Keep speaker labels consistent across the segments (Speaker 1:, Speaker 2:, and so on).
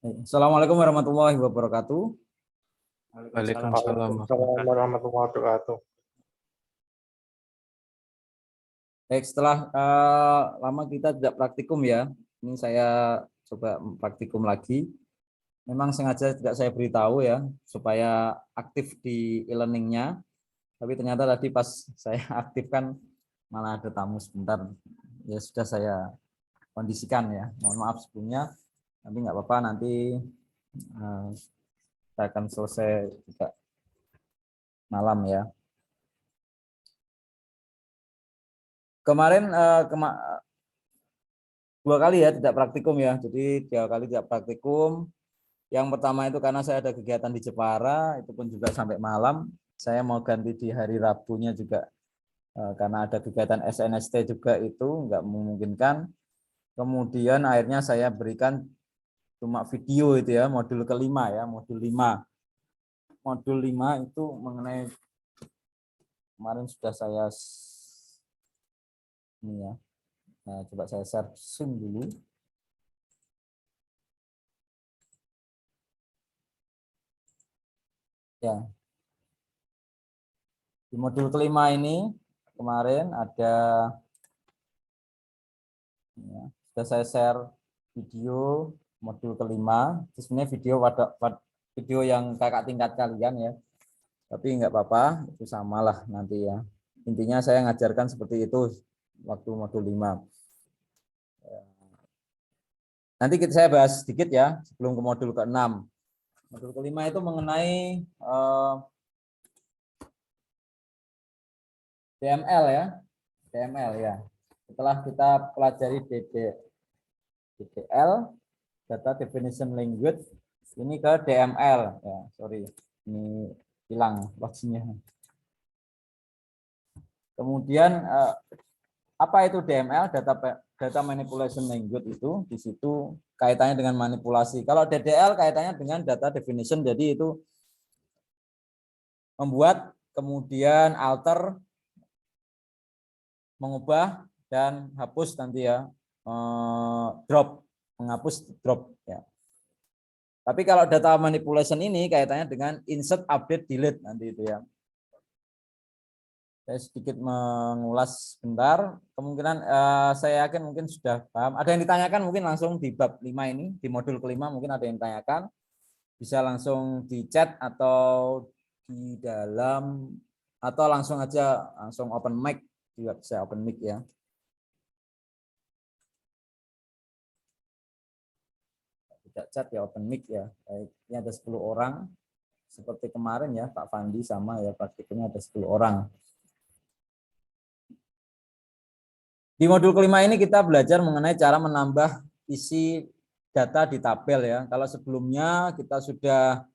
Speaker 1: Assalamualaikum warahmatullahi wabarakatuh.
Speaker 2: Waalaikumsalam.
Speaker 3: Waalaikumsalam warahmatullahi wabarakatuh.
Speaker 1: Baik, setelah lama kita tidak praktikum ya, ini saya coba praktikum lagi. Memang sengaja tidak saya beritahu ya, supaya aktif di e-learningnya. Tapi ternyata tadi pas saya aktifkan malah ada tamu sebentar. Ya sudah saya kondisikan ya. Mohon maaf sebelumnya, tapi nggak apa-apa, nanti saya akan selesai juga malam ya. Kemarin dua kali ya tidak praktikum ya, jadi 2 kali tidak praktikum. Yang pertama itu karena saya ada kegiatan di Jepara, itu pun juga sampai malam. Saya mau ganti di hari Rabunya juga karena ada kegiatan SNSD juga, itu nggak memungkinkan. Kemudian akhirnya saya berikan cuma video itu ya, modul kelima ya, modul 5. Modul 5 itu mengenai, kemarin sudah saya ini ya. Nah, coba saya share Zoom dulu. Ya. Di modul kelima ini kemarin ada ya, sudah saya share video modul kelima. Sebenarnya video yang kakak tingkat kalian ya. Tapi nggak apa-apa, itu samalah nanti ya. Intinya saya ngajarkan seperti itu waktu modul 5. Nanti saya bahas sedikit ya sebelum ke modul ke-6. Modul kelima itu mengenai DML ya. DML ya. Setelah kita pelajari DDL, Data Definition Language, ini ke DML ya. Sorry, ini hilang loginya. Kemudian apa itu DML? Data Manipulation Language itu di situ kaitannya dengan manipulasi. Kalau DDL kaitannya dengan Data Definition, jadi itu membuat kemudian alter, mengubah dan hapus nanti ya, drop, menghapus drop ya. Tapi kalau data manipulation ini kaitannya dengan insert, update, delete nanti itu ya. Saya sedikit mengulas sebentar. Kemungkinan saya yakin mungkin sudah paham. Ada yang ditanyakan mungkin langsung di bab 5 ini, di modul kelima mungkin ada yang ditanyakan. Bisa langsung di chat atau di dalam, atau langsung aja langsung open mic, juga bisa open mic ya. Tidak chat ya open mic ya. Baik, ini ada 10 orang. Seperti kemarin ya, Pak Fandi sama ya, praktikumnya ada 10 orang. Di modul kelima ini kita belajar mengenai cara menambah isi data di tabel ya. Kalau sebelumnya kita sudah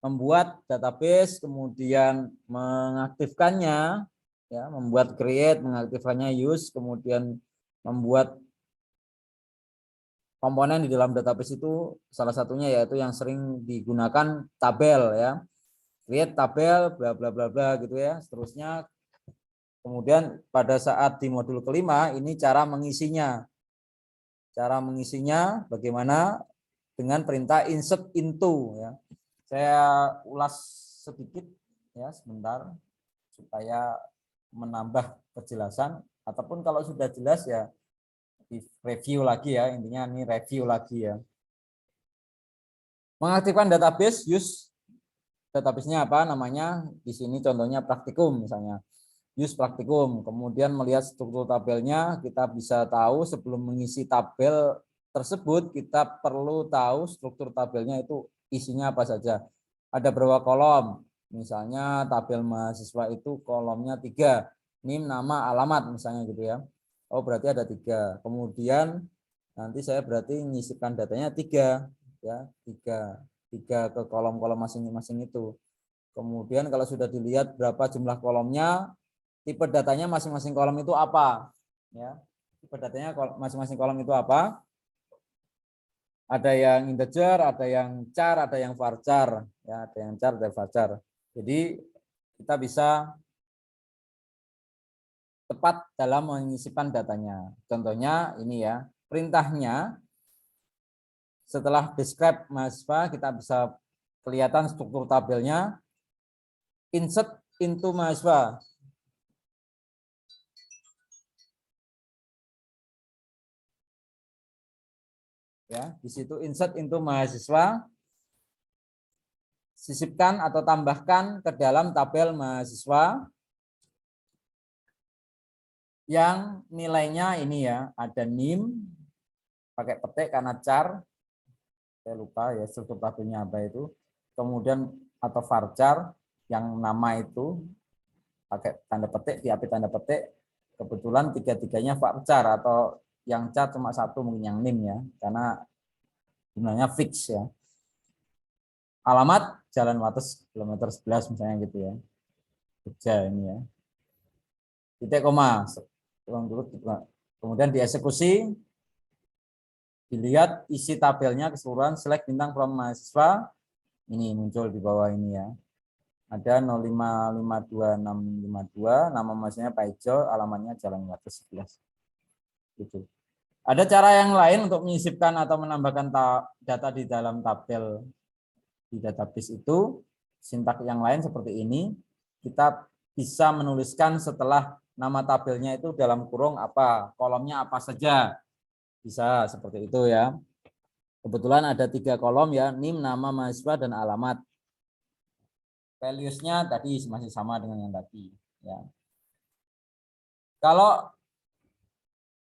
Speaker 1: membuat database, kemudian mengaktifkannya, ya, membuat create, mengaktifkannya use, kemudian membuat komponen di dalam database itu, salah satunya yaitu yang sering digunakan tabel ya. Create tabel, bla bla bla bla gitu ya, seterusnya. Kemudian pada saat di modul kelima ini cara mengisinya. Cara mengisinya bagaimana dengan perintah insert into ya. Saya ulas sedikit ya sebentar supaya menambah kejelasan, ataupun kalau sudah jelas ya di review lagi ya, intinya ini review lagi ya. Mengaktifkan database, use database-nya apa namanya? Di sini contohnya praktikum misalnya. Use praktikum, kemudian melihat struktur tabelnya, kita bisa tahu sebelum mengisi tabel tersebut kita perlu tahu struktur tabelnya itu isinya apa saja. Ada berapa kolom? Misalnya tabel mahasiswa itu kolomnya 3, NIM, nama, alamat misalnya gitu ya. Oh berarti ada 3. Kemudian nanti saya berarti mengisikan datanya 3 ya, 3 ke kolom-kolom masing-masing itu. Kemudian kalau sudah dilihat berapa jumlah kolomnya, tipe datanya masing-masing kolom itu apa ya, tipe datanya masing-masing kolom itu apa, ada yang integer, ada yang char, ada yang varchar ya, ada yang char, ada varchar. Jadi kita bisa tepat dalam mengisikan datanya. Contohnya ini ya, perintahnya setelah describe mahasiswa kita bisa kelihatan struktur tabelnya. Insert into mahasiswa. Ya, di situ insert into mahasiswa. Sisipkan atau tambahkan ke dalam tabel mahasiswa yang nilainya ini ya, ada NIM pakai petik karena char, saya lupa ya struktur tabelnya apa itu, kemudian atau varchar yang nama itu pakai tanda petik, diapit tanda petik, kebetulan tiga-tiganya varchar atau yang char cuma satu mungkin yang NIM ya, karena jumlahnya fix ya. Alamat Jalan Wates kilometer 11 misalnya gitu ya, Jogja ini ya, titik koma, kemudian dieksekusi, dilihat isi tabelnya keseluruhan, select bintang from mahasiswa, ini muncul di bawah ini ya, ada 0552652, nama mahasiswanya Pak Ijo, alamatnya Jalan Wates 11 gitu. Ada cara yang lain untuk menyisipkan atau menambahkan data di dalam tabel di database itu, sintak yang lain seperti ini. Kita bisa menuliskan setelah nama tabelnya itu dalam kurung apa, kolomnya apa saja. Bisa seperti itu ya. Kebetulan ada 3 kolom ya, NIM, nama mahasiswa, dan alamat. Values-nya tadi masih sama dengan yang tadi ya. Kalau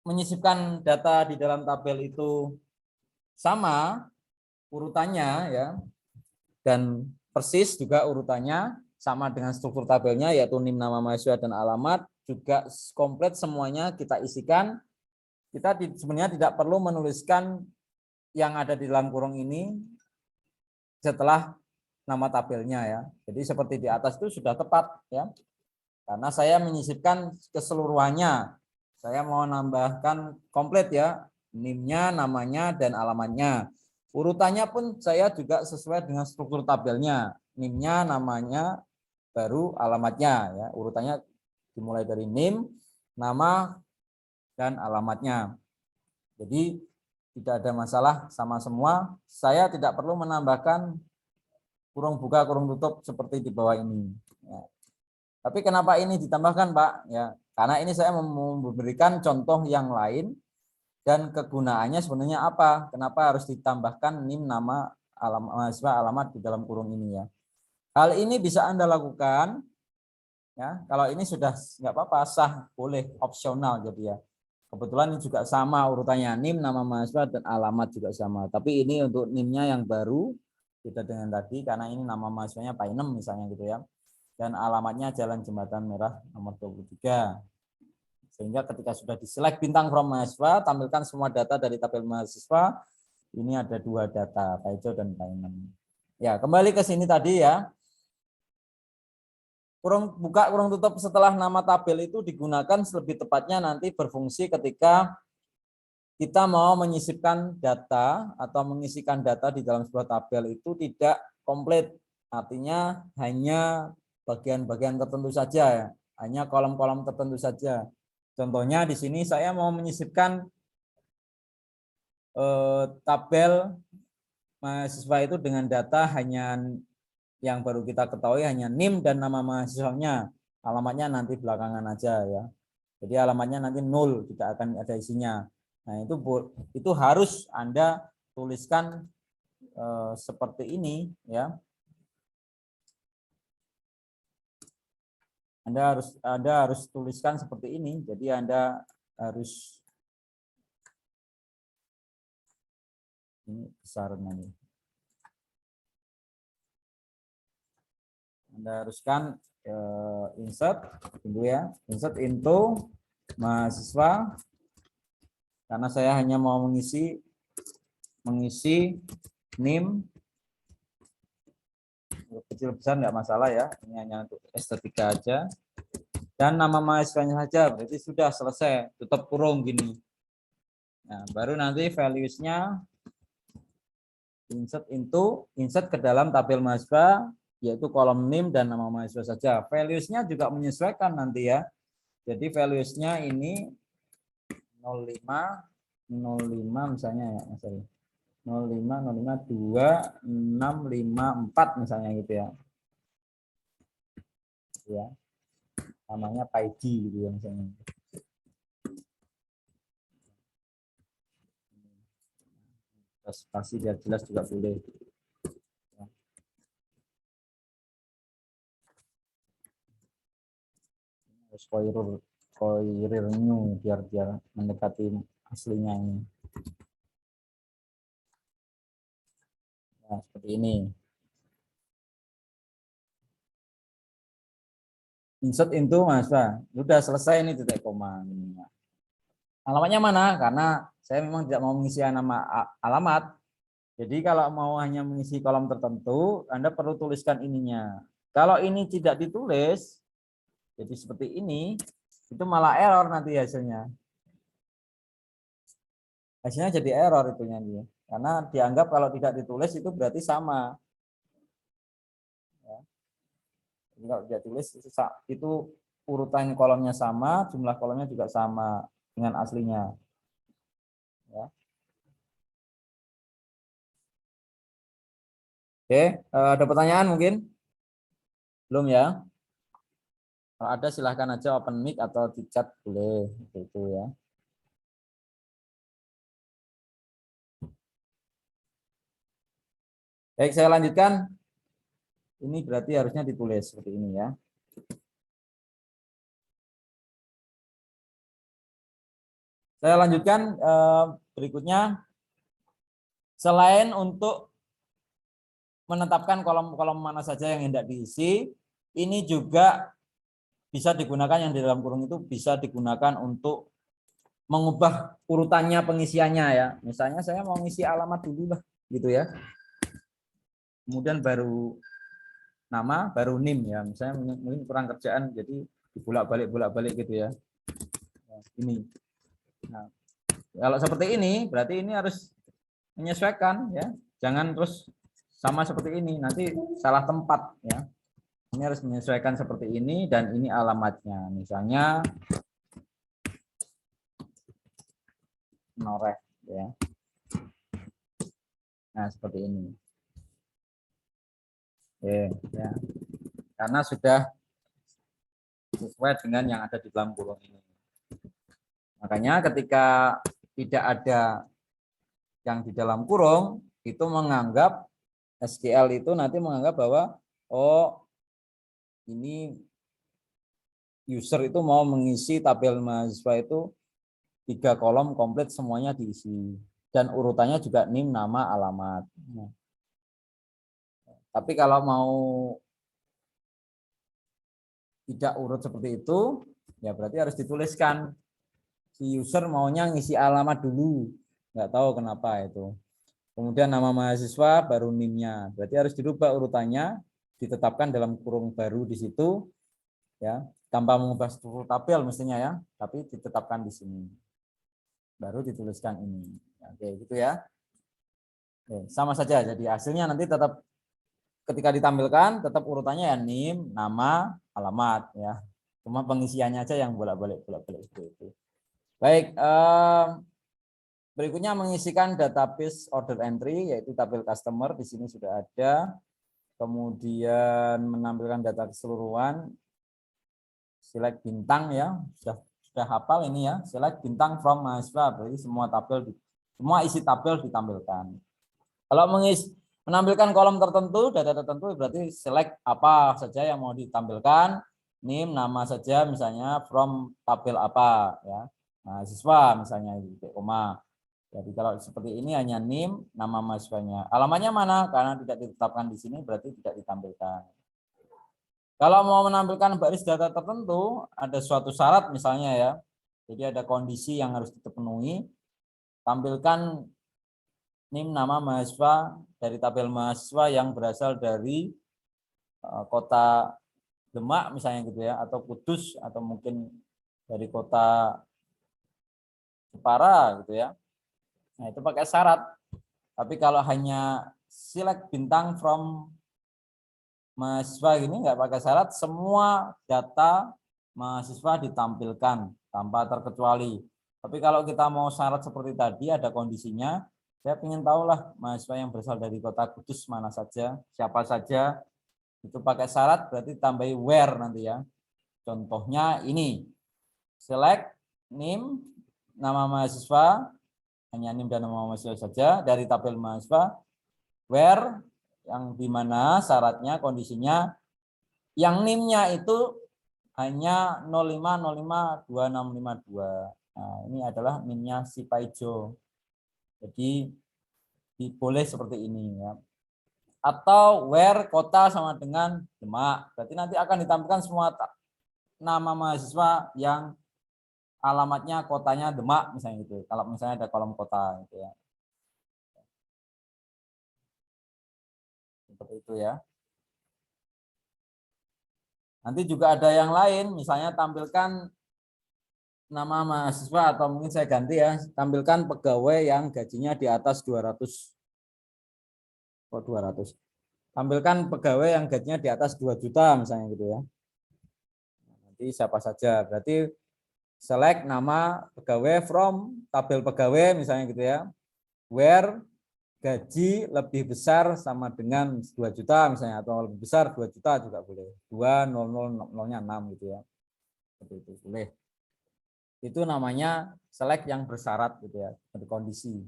Speaker 1: menyisipkan data di dalam tabel itu sama urutannya ya, dan persis juga urutannya sama dengan struktur tabelnya, yaitu NIM, nama mahasiswa, dan alamat, juga komplit semuanya kita isikan. Kita sebenarnya tidak perlu menuliskan yang ada di dalam kurung ini setelah nama tabelnya ya. Jadi seperti di atas itu sudah tepat ya. Karena saya menyisipkan keseluruhannya. Saya mau nambahkan komplit ya, NIM-nya, namanya, dan alamatnya. Urutannya pun saya juga sesuai dengan struktur tabelnya. NIM-nya, namanya, baru alamatnya ya. Urutannya dimulai dari NIM, nama, dan alamatnya. Jadi tidak ada masalah sama semua. Saya tidak perlu menambahkan kurung buka, kurung tutup seperti di bawah ini. Ya. Tapi kenapa ini ditambahkan, Pak? Ya, karena ini saya memberikan contoh yang lain dan kegunaannya sebenarnya apa? Kenapa harus ditambahkan NIM, nama, alamat mahasiswa, alamat di dalam kurung ini ya? Hal ini bisa Anda lakukan ya. Kalau ini sudah nggak apa-apa, sah, boleh, opsional jadi ya. Kebetulan ini juga sama urutannya, NIM, nama mahasiswa, dan alamat juga sama. Tapi ini untuk NIM-nya yang baru beda dengan tadi karena ini nama mahasiswanya Pak Inem misalnya gitu ya. Dan alamatnya Jalan Jembatan Merah nomor 23. Sehingga ketika sudah diselect bintang from mahasiswa, tampilkan semua data dari tabel mahasiswa. Ini ada 2 data, Pak Ijo dan Pak Inem. Ya, kembali ke sini tadi ya. Kurung buka, kurung tutup setelah nama tabel itu digunakan lebih tepatnya nanti berfungsi ketika kita mau menyisipkan data atau mengisikan data di dalam sebuah tabel itu tidak komplit. Artinya hanya bagian-bagian tertentu saja ya. Hanya kolom-kolom tertentu saja. Contohnya di sini saya mau menyisipkan tabel mahasiswa itu dengan data hanya yang baru kita ketahui hanya NIM dan nama mahasiswanya. Alamatnya nanti belakangan aja ya. Jadi alamatnya nanti 0, tidak akan ada isinya. Nah, itu harus Anda tuliskan seperti ini ya. Anda harus tuliskan seperti ini. Jadi Anda harus ini besar nanti. Anda haruskan insert tunggu ya, insert into mahasiswa karena saya hanya mau mengisi NIM kecil besar nggak masalah ya, ini hanya untuk estetika aja, dan nama mahasiswanya saja, berarti sudah selesai, tutup kurung gini. Nah, baru nanti values-nya insert ke dalam tabel mahasiswa, yaitu kolom NIM dan nama mahasiswa saja. Values-nya juga menyesuaikan nanti ya. Jadi values-nya ini 05 misalnya ya, sorry. 05 05 2 6 5 4 misalnya gitu ya. Ya. Namanya PID gitu ya misalnya. Spasi biar jelas juga boleh. Spoiler new biar mendekati aslinya ini. Nah, seperti ini. Insert into mahasiswa. Sudah selesai ini titik koma. Alamatnya mana? Karena saya memang tidak mau mengisi nama alamat. Jadi kalau mau hanya mengisi kolom tertentu, Anda perlu tuliskan ininya. Kalau ini tidak ditulis, jadi seperti ini, itu malah error nanti hasilnya. Hasilnya jadi error itunya dia. Karena dianggap kalau tidak ditulis itu berarti sama. Ya. Jadi kalau tidak tulis itu urutan kolomnya sama, jumlah kolomnya juga sama dengan aslinya. Ya. Oke, ada pertanyaan mungkin? Belum ya? Kalau ada silahkan aja open mic atau di chat boleh gitu ya. Baik, saya lanjutkan. Ini berarti harusnya ditulis seperti ini ya. Saya lanjutkan berikutnya. Selain untuk menetapkan kolom-kolom mana saja yang hendak diisi, ini juga bisa digunakan yang di dalam kurung itu bisa digunakan untuk mengubah urutannya pengisiannya ya. Misalnya saya mau ngisi alamat dulu lah gitu ya. Kemudian baru nama, baru NIM ya. Misalnya mungkin kurang kerjaan jadi bolak-balik gitu ya. Nah, ini. Nah, kalau seperti ini berarti ini harus menyesuaikan ya. Jangan terus sama seperti ini, nanti salah tempat ya. Ini harus menyesuaikan seperti ini dan ini alamatnya. Misalnya Noreh ya. Nah, seperti ini. Oke, ya. Karena sudah sesuai dengan yang ada di dalam kurung ini. Makanya ketika tidak ada yang di dalam kurung, itu menganggap SQL itu nanti menganggap bahwa oh ini user itu mau mengisi tabel mahasiswa itu 3 kolom komplit semuanya diisi dan urutannya juga NIM, nama, alamat. Nah, tapi kalau mau tidak urut seperti itu, ya berarti harus dituliskan si user maunya ngisi alamat dulu, nggak tahu kenapa itu. Kemudian nama mahasiswa baru NIM-nya, berarti harus dirubah urutannya, ditetapkan dalam kurung baru di situ, ya tanpa mengubah struktur tabel mestinya ya, tapi ditetapkan di sini, baru dituliskan ini. Oke, gitu ya. Oke, sama saja, jadi hasilnya nanti tetap ketika ditampilkan tetap urutannya ya NIM, nama, alamat ya. Cuma pengisiannya aja yang bolak-balik seperti itu. Baik, berikutnya mengisikan database order entry yaitu tabel customer di sini sudah ada. Kemudian menampilkan data keseluruhan. Select bintang ya, sudah hafal ini ya. Select bintang from mahasiswa, berarti semua isi tabel ditampilkan. Kalau menampilkan kolom tertentu, data tertentu berarti select apa saja yang mau ditampilkan, NIM, nama saja misalnya from tabel apa ya, mahasiswa misalnya koma. Jadi kalau seperti ini hanya NIM, nama mahasiswanya. Alamatnya mana? Karena tidak ditetapkan di sini berarti tidak ditampilkan. Kalau mau menampilkan baris data tertentu, ada suatu syarat misalnya ya. Jadi ada kondisi yang harus dipenuhi. Tampilkan NIM, nama mahasiswa dari tabel mahasiswa yang berasal dari kota Demak misalnya gitu ya, atau Kudus, atau mungkin dari kota Jepara gitu ya. Nah itu pakai syarat. Tapi kalau hanya select bintang from mahasiswa gini nggak pakai syarat, semua data mahasiswa ditampilkan tanpa terkecuali. Tapi kalau kita mau syarat seperti tadi ada kondisinya, Saya ingin tahu lah mahasiswa yang berasal dari kota Kudus mana saja, siapa saja. Itu pakai syarat berarti tambahi where nanti ya. Contohnya ini. Select name, nama mahasiswa, hanya NIM dan nama mahasiswa saja dari tabel mahasiswa. Where, yang dimana syaratnya, kondisinya, yang NIM-nya itu hanya 05052652. Nah, ini adalah NIM-nya si Paijo. Jadi boleh seperti ini ya. Atau where kota sama dengan Demak. Berarti nanti akan ditampilkan semua nama mahasiswa yang alamatnya kotanya Demak misalnya gitu. Kalau misalnya ada kolom kota gitu ya. Seperti itu ya. Nanti juga ada yang lain, misalnya tampilkan nama mahasiswa atau mungkin saya ganti ya, tampilkan pegawai yang gajinya di atas 200. Oh, 200. Tampilkan pegawai yang gajinya di atas 2 juta misalnya gitu ya. Nanti siapa saja. Berarti select nama pegawai from tabel pegawai misalnya gitu ya. Where gaji lebih besar sama dengan 2 juta misalnya, atau lebih besar 2 juta juga boleh. 20000-nya 6 gitu ya. Seperti itu boleh. Itu namanya select yang bersyarat gitu ya, berkondisi,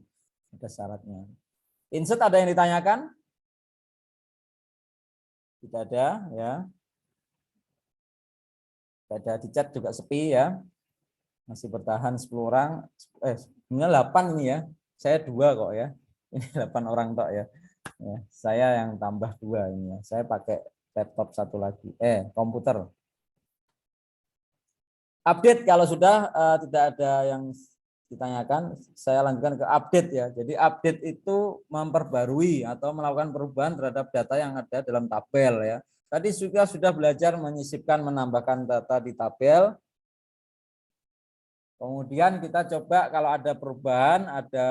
Speaker 1: ada syaratnya. Insert ada yang ditanyakan? Tidak ada ya. Tidak ada, di chat juga sepi ya. Masih bertahan 10 orang. Sebenarnya 8 ini ya. Saya 2 kok ya. Ini 8 orang tok ya. Ya, saya yang tambah 2 ini ya. Saya pakai laptop satu lagi. Komputer. Update kalau sudah tidak ada yang ditanyakan, saya lanjutkan ke update ya. Jadi update itu memperbarui atau melakukan perubahan terhadap data yang ada dalam tabel ya. Tadi sudah belajar menyisipkan, menambahkan data di tabel. Kemudian kita coba kalau ada perubahan, ada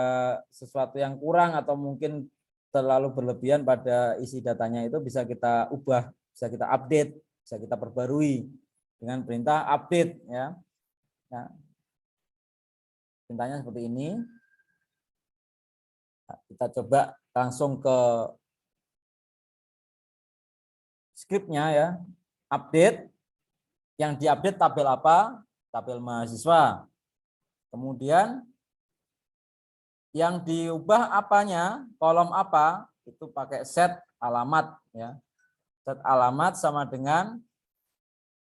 Speaker 1: sesuatu yang kurang atau mungkin terlalu berlebihan pada isi datanya, itu bisa kita ubah, bisa kita update, bisa kita perbarui dengan perintah update ya. Nah, perintahnya seperti ini. Nah, kita coba langsung ke skripnya ya. Update. Yang diupdate tabel apa? Tabel mahasiswa. Kemudian yang diubah apanya, kolom apa, itu pakai set alamat ya. Set alamat sama dengan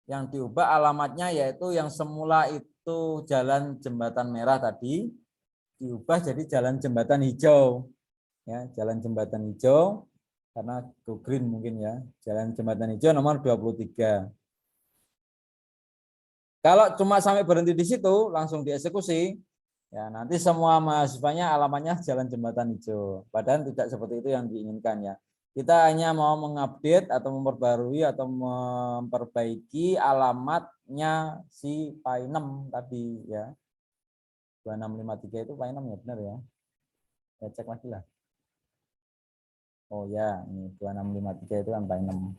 Speaker 1: yang diubah alamatnya, yaitu yang semula itu jalan jembatan merah tadi diubah jadi jalan jembatan hijau ya, jalan jembatan hijau karena go green mungkin ya. Jalan jembatan hijau nomor 23. Kalau cuma sampai berhenti di situ langsung dieksekusi, ya nanti semua mahasiswanya alamatnya jalan jembatan hijau. Padahal tidak seperti itu yang diinginkan ya. Kita hanya mau mengupdate atau memperbarui atau memperbaiki alamatnya si Painem tadi ya. 2653 itu Painem ya, benar ya. Saya cek lagi lah. Oh ya, ini 2653 itu kan Painem.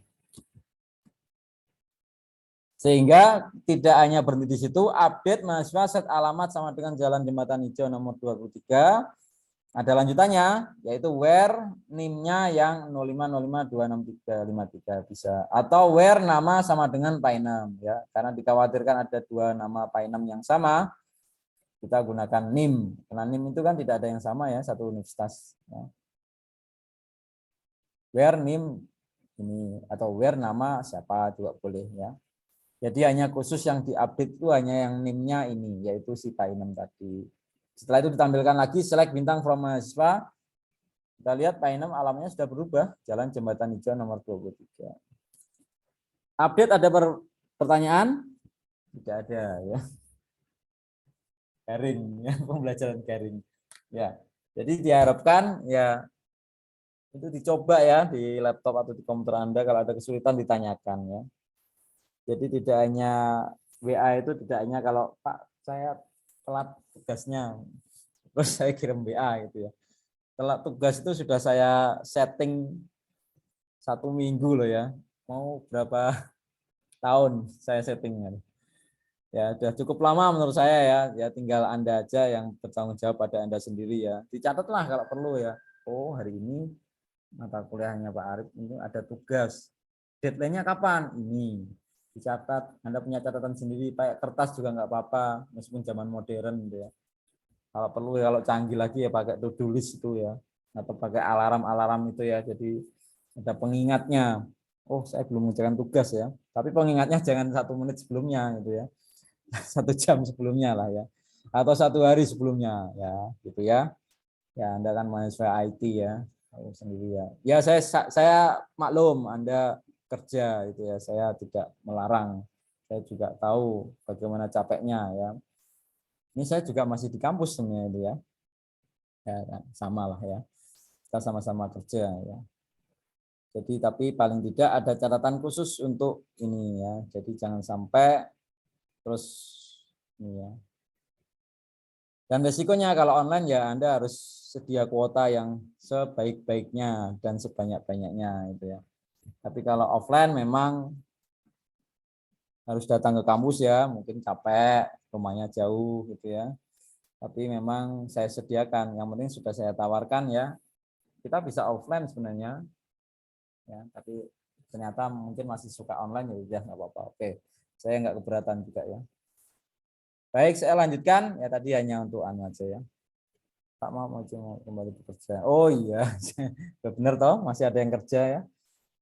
Speaker 1: Sehingga tidak hanya berhenti di situ, update mahasiswa set alamat sama dengan jalan jembatan hijau nomor 23. Ada lanjutannya, yaitu where NIM-nya yang 0505265353 bisa. Atau where nama sama dengan Painem ya, karena dikhawatirkan ada 2 nama Painem yang sama, kita gunakan NIM. Karena NIM itu kan tidak ada yang sama ya, satu universitas. Ya. Where NIM ini atau where nama siapa juga boleh ya. Jadi hanya khusus yang diupdate itu hanya yang NIM-nya ini, yaitu si Painem tadi. Setelah itu ditampilkan lagi select bintang from mahasiswa. Kita lihat Painem alamnya sudah berubah, jalan jembatan hijau nomor 23. Update ada pertanyaan? Tidak ada ya. Garing ya, pembelajaran garing. Ya. Jadi diharapkan ya itu dicoba ya di laptop atau di komputer Anda, kalau ada kesulitan ditanyakan ya. Jadi tidak hanya WA itu, tidak hanya kalau Pak saya telat tugasnya terus saya kirim WA gitu ya. Telat tugas itu sudah saya setting 1 minggu loh ya. Mau berapa tahun saya setting. Ya, sudah cukup lama menurut saya ya. Ya tinggal Anda aja yang bertanggung jawab pada Anda sendiri ya. Dicatatlah kalau perlu ya. Oh, hari ini mata kuliahnya Pak Arif ini ada tugas. Deadline-nya kapan? Ini. Dicatat. Anda punya catatan sendiri, pakai kertas juga nggak apa-apa, meskipun zaman modern gitu ya. Kalau perlu ya, kalau canggih lagi ya pakai to-do list itu ya. Atau pakai alarm-alarm itu ya. Jadi ada pengingatnya. Oh, saya belum mengerjakan tugas ya. Tapi pengingatnya jangan 1 menit sebelumnya gitu ya. 1 jam sebelumnya lah ya, atau 1 hari sebelumnya ya, gitu ya. Ya Anda kan mahasiswa IT ya, tahu sendiri ya. Ya saya maklum Anda kerja itu ya, saya tidak melarang. Saya juga tahu bagaimana capeknya ya. Ini saya juga masih di kampus sebenarnya itu ya. Ya sama lah ya. Kita sama-sama kerja ya. Jadi tapi paling tidak ada catatan khusus untuk ini ya. Jadi jangan sampai terus ini ya. Dan resikonya kalau online ya Anda harus sedia kuota yang sebaik-baiknya dan sebanyak-banyaknya itu ya. Tapi kalau offline memang harus datang ke kampus ya, mungkin capek, rumahnya jauh gitu ya. Tapi memang saya sediakan, yang penting sudah saya tawarkan ya. Kita bisa offline sebenarnya ya, tapi ternyata mungkin masih suka online ya udah nggak apa-apa. Oke. Saya nggak keberatan juga ya. Baik, saya lanjutkan ya, tadi hanya untuk anu aja ya. Pak mau kembali bekerja. Oh iya, benar toh, masih ada yang kerja ya.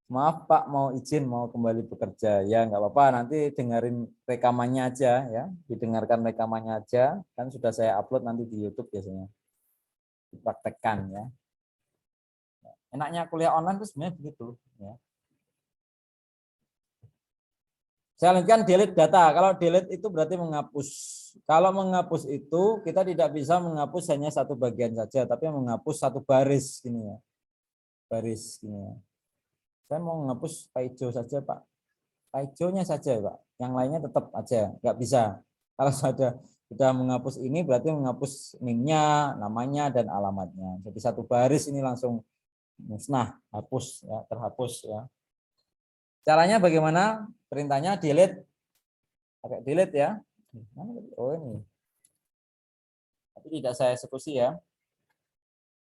Speaker 1: Maaf Pak, mau izin mau kembali bekerja. Ya nggak apa-apa, nanti dengerin rekamannya aja ya, didengarkan rekamannya aja. Kan sudah saya upload nanti di YouTube biasanya. Dipraktekkan ya. Enaknya kuliah online itu sebenarnya begitu. Ya. Saya lanjutkan delete data. Kalau delete itu berarti menghapus. Kalau menghapus itu kita tidak bisa menghapus hanya satu bagian saja, tapi menghapus satu baris ini ya. Baris ini ya. Saya mau menghapus Pak hijau saja Pak. Pak hijaunya saja Pak. Yang lainnya tetap aja, nggak bisa. Kalau sudah menghapus ini berarti menghapus NIM-nya, namanya dan alamatnya. Jadi satu baris ini langsung musnah, hapus ya, terhapus ya. Caranya bagaimana? Perintahnya delete, pakai delete ya. Oh ini. Tapi tidak saya eksekusi ya.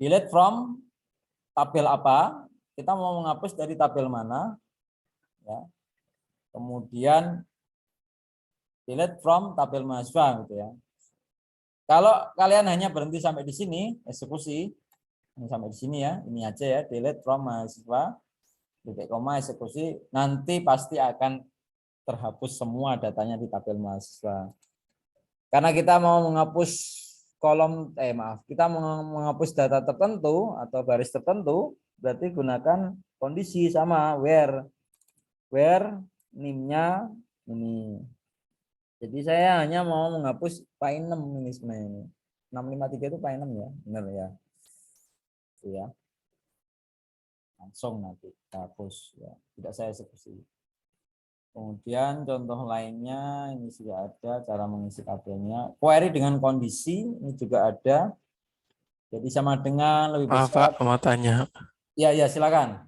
Speaker 1: Delete from tabel apa? Kita mau menghapus dari tabel mana? Ya. Kemudian delete from tabel mahasiswa gitu ya. Kalau kalian hanya berhenti sampai di sini, eksekusi ini sampai di sini ya, ini aja ya, delete from mahasiswa, titik koma eksekusi, nanti pasti akan terhapus semua datanya di tabel mahasiswa. Karena kita mau menghapus kolom, kita mau menghapus data tertentu atau baris tertentu, berarti gunakan kondisi sama where NIM-nya ini. Jadi saya hanya mau menghapus file 6 ini sebenarnya ini. 653 itu file 6 ya, benar ya. Itu ya. Langsung nanti hapus ya. Tidak saya eksekusi. Kemudian contoh lainnya ini sudah ada cara mengisi tabelnya. Query dengan kondisi ini juga ada. Jadi sama dengan lebih
Speaker 2: Maaf Pak,
Speaker 1: besar.
Speaker 2: mau tanya.
Speaker 1: Ya ya silakan.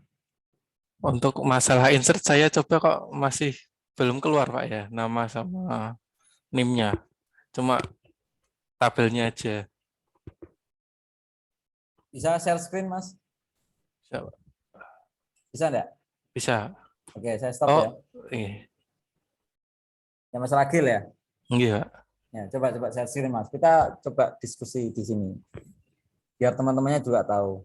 Speaker 2: Untuk masalah insert saya coba kok masih belum keluar Pak ya, nama sama NIM-nya. Cuma tabelnya aja.
Speaker 1: Bisa share screen Mas?
Speaker 2: Bisa, Pak?
Speaker 1: Bisa enggak?
Speaker 2: Bisa.
Speaker 1: Oke, saya stop
Speaker 2: Oh,
Speaker 1: ya.
Speaker 2: iya.
Speaker 1: Ya Mas Ragil ya.
Speaker 2: Iya, Pak.
Speaker 1: Ya, coba share screen Mas. Kita coba diskusi di sini. Biar teman-temannya juga tahu.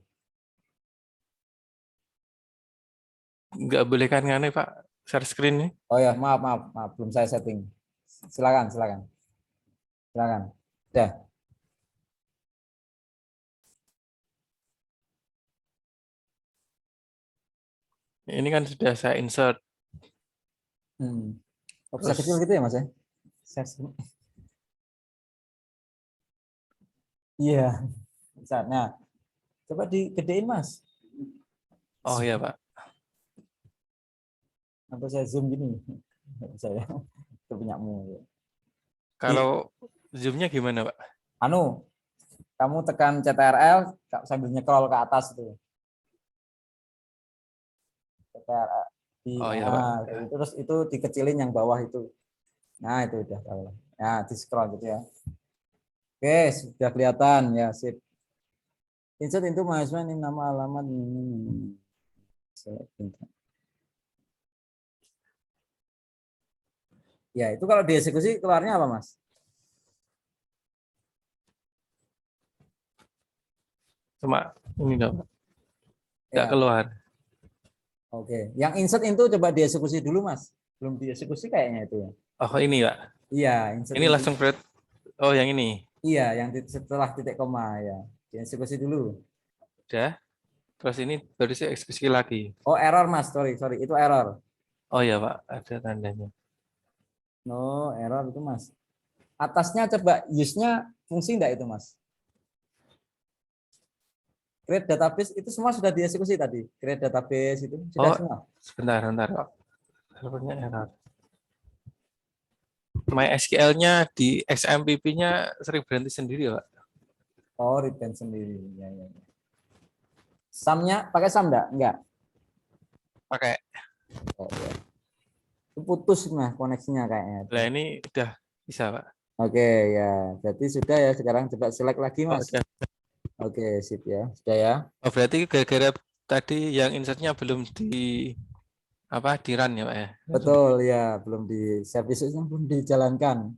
Speaker 2: Nggak boleh kan ngane Pak, share screen nih.
Speaker 1: Oh ya, maaf, belum saya setting. Silakan. Udah.
Speaker 2: Ini kan sudah saya insert.
Speaker 1: Oh, bisa kecil
Speaker 2: Terus
Speaker 1: gitu ya Mas ya? Share screen. Iya. Bisa. Nah, coba digedein Mas.
Speaker 2: oh ya Pak.
Speaker 1: Atau saya zoom gini. Nggak bisa ya. Itu punyamu.
Speaker 2: Kalau zoom-nya gimana Pak?
Speaker 1: Anu, kamu tekan CTRL sambil nyekrol ke atas itu. CTRL
Speaker 2: Oh ya Pak.
Speaker 1: terus itu dikecilin yang bawah itu. Nah, itu udah tahu. Nah, di scroll gitu ya. Oke, sudah kelihatan ya, sip. Insert itu mahasiswa ini nama alamat ini. Ya, itu kalau dieksekusi keluarnya apa, Mas?
Speaker 2: Cuma ini enggak, Pak. Enggak
Speaker 1: Ya,
Speaker 2: keluar.
Speaker 1: oke. Yang insert itu coba dieksekusi dulu, Mas. Belum dieksekusi kayaknya itu ya.
Speaker 2: Oh, ini, Pak.
Speaker 1: Iya, insert
Speaker 2: Ini
Speaker 1: itu.
Speaker 2: langsung berat. Oh, yang ini.
Speaker 1: Iya, yang setelah titik koma ya. Dieksekusi dulu.
Speaker 2: Udah. Terus ini baru saya eksekusi lagi.
Speaker 1: Oh, error, Mas. Sorry, sorry. Itu error.
Speaker 2: Oh ya, Pak, ada tandanya.
Speaker 1: No, error itu, Mas. Atasnya coba use-nya fungsi enggak itu, Mas? Create database itu semua sudah dieksekusi tadi. Create database itu sudah
Speaker 2: Oh,
Speaker 1: semua.
Speaker 2: sebentar, Pak. Servernya error. MySQL-nya di XMPP-nya sering berhenti sendiri, Pak.
Speaker 1: Oh, return sendiri. Ya, ya. Sum-nya pakai sum enggak? Enggak.
Speaker 2: Pakai.
Speaker 1: Oh, ya. Itu putus nah koneksinya kayaknya.
Speaker 2: Lah ini udah bisa, Pak.
Speaker 1: Oke, ya. Berarti sudah ya. Sekarang coba select lagi,
Speaker 2: Oh,
Speaker 1: Mas.
Speaker 2: udah.
Speaker 1: Oke, sip ya. Sudah ya.
Speaker 2: Oh, berarti gara-gara tadi yang insertnya belum di di run ya, Pak ya.
Speaker 1: Betul ya. Belum di servicesnya belum dijalankan.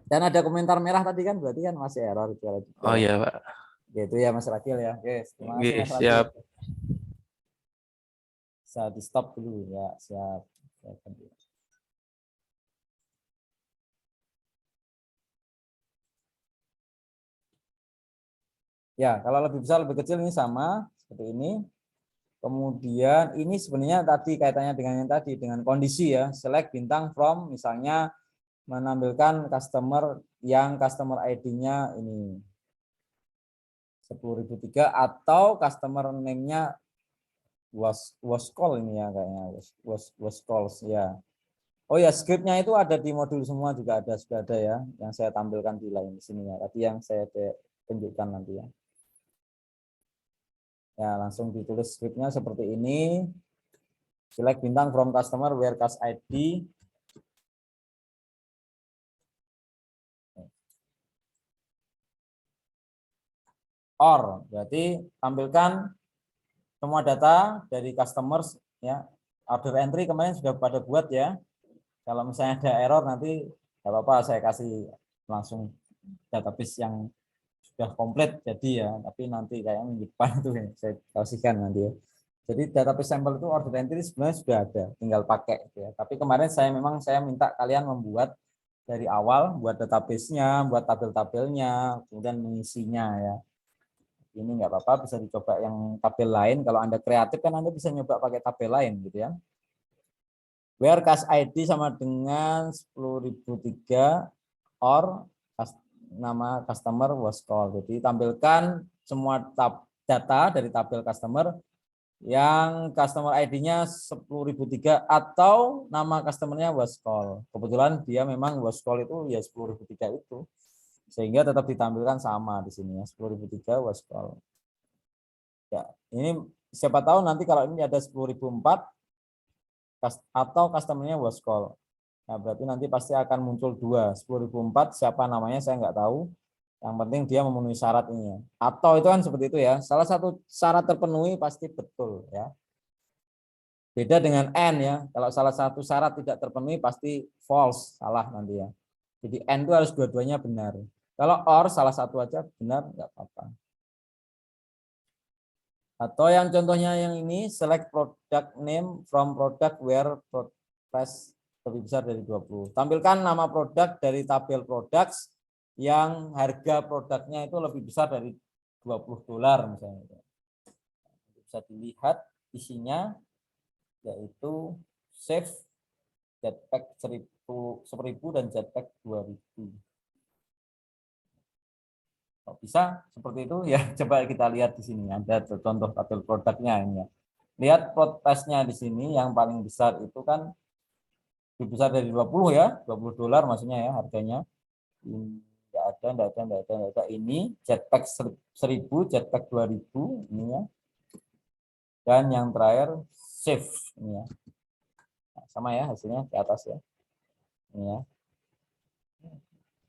Speaker 1: Dan ada komentar merah tadi kan berarti kan masih error itu.
Speaker 2: Oh iya, Pak.
Speaker 1: Itu ya Mas Rakil ya. Oke, terima kasih
Speaker 2: Oke,
Speaker 1: Mas Rakil.
Speaker 2: siap.
Speaker 1: Bisa di stop dulu ya. Siap. Ya, kalau lebih besar lebih kecil ini sama seperti ini. Kemudian ini sebenarnya tadi kaitannya dengan yang tadi dengan kondisi ya. Select bintang from misalnya menampilkan customer yang customer ID-nya ini 10.003 atau customer name-nya was call ini ya kayaknya was calls ya. Oh ya, scriptnya itu ada di modul semua juga ada sudah ada ya yang saya tampilkan di lain sini ya. Tadi yang saya tunjukkan nanti ya. Ya, langsung ditulis scriptnya seperti ini. Select bintang from customer where cus ID. Or, berarti tampilkan semua data dari customers ya. Order entry kemarin sudah pada buat ya. Kalau misalnya ada error nanti nggak apa-apa saya kasih langsung database yang sudah komplit jadi ya. Tapi nanti kayaknya minggu depan itu saya kasihkan nanti ya. Jadi database sampel itu order entry sebenarnya sudah ada, tinggal pakai gitu ya. Tapi kemarin saya minta kalian membuat dari awal, buat database-nya, buat tabel-tabelnya, kemudian mengisinya ya. Ini nggak apa-apa, bisa dicoba yang tabel lain. Kalau Anda kreatif kan Anda bisa nyoba pakai tabel lain gitu ya. Where cus ID sama dengan 10.003 or nama customer was called. Jadi tampilkan semua data dari tabel customer yang customer ID-nya 10.003 atau nama customernya was call. Kebetulan dia memang was call itu ya 10.003 itu. Sehingga tetap ditampilkan sama di sini ya 10.003 was call. Ya, ini siapa tahu nanti kalau ini ada 10.004 atau customernya was call. Nah, berarti nanti pasti akan muncul dua 10.004 siapa namanya saya nggak tahu. Yang penting dia memenuhi syarat ini ya. Atau itu kan seperti itu ya. Salah satu syarat terpenuhi pasti betul ya. Beda dengan N ya. Kalau salah satu syarat tidak terpenuhi pasti false, salah nanti ya. Jadi N itu harus dua-duanya benar. Kalau OR salah satu aja benar nggak apa-apa. Atau yang contohnya yang ini select product name from product where price lebih besar dari 20. Tampilkan nama produk dari tabel products yang harga produknya itu lebih besar dari $20 misalnya. Bisa dilihat isinya yaitu save jetpack 1000 dan jetpack 2000. Kalau bisa seperti itu ya coba kita lihat di sini ada contoh tabel produknya ini ya. Lihat price-nya di sini yang paling besar itu kan lebih besar dari 20 ya, $20 maksudnya ya harganya. Enggak ada. Ini jetpack 1000, jetpack 2000 ini ya. Dan yang terakhir save ini ya. Nah, sama ya hasilnya di atas ya. Ini ya.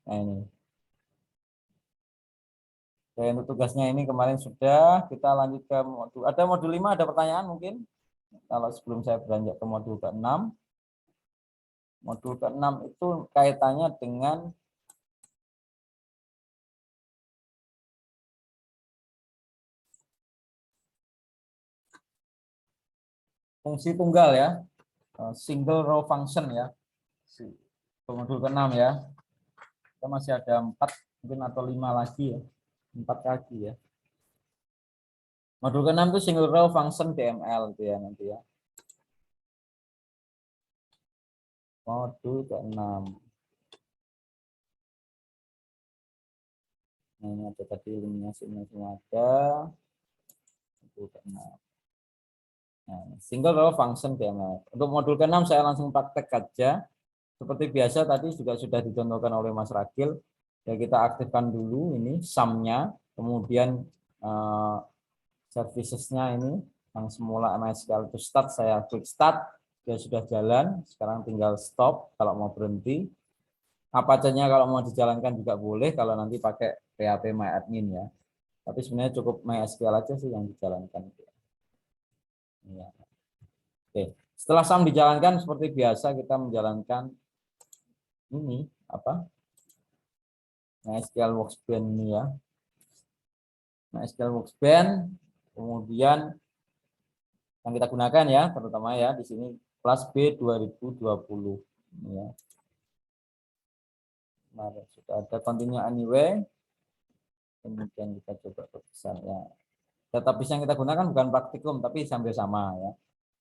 Speaker 1: Nah ini. Oke, untuk tugasnya ini kemarin sudah, kita lanjut ke modul. Ada modul 5, ada pertanyaan mungkin? Kalau sebelum saya beranjak ke modul ke-6. Modul ke-6 itu kaitannya dengan fungsi tunggal ya, single row function ya. Modul ke-6 ya. Kita masih ada 4 mungkin atau 5 lagi ya. 4 lagi ya. Modul ke-6 itu single row function DML itu ya nanti ya. Modul ke-6. Nah, ini ada tadi eliminasinya semua ada. Modul ke-6. Nah, single row function DML. Untuk modul ke-6 saya langsung praktek saja. Seperti biasa tadi juga sudah dicontohkan oleh Mas Ragil. Ya kita aktifkan dulu ini sum-nya, kemudian services-nya ini yang semula MySQL to start saya klik start, dia sudah jalan, sekarang tinggal stop kalau mau berhenti. Apache-nya kalau mau dijalankan juga boleh kalau nanti pakai PHP MyAdmin ya. Tapi sebenarnya cukup MySQL aja sih yang dijalankan. Ya. Oke, setelah sum dijalankan seperti biasa kita menjalankan ini apa? MySQL Worksbench ini ya. MySQL Worksbench, kemudian yang kita gunakan ya, terutama ya di sini kelas B 2020 ini ya. Mari sudah ada continue anyway. Kemudian kita coba perbesar ya. Database yang kita gunakan bukan praktikum tapi sambil sama ya.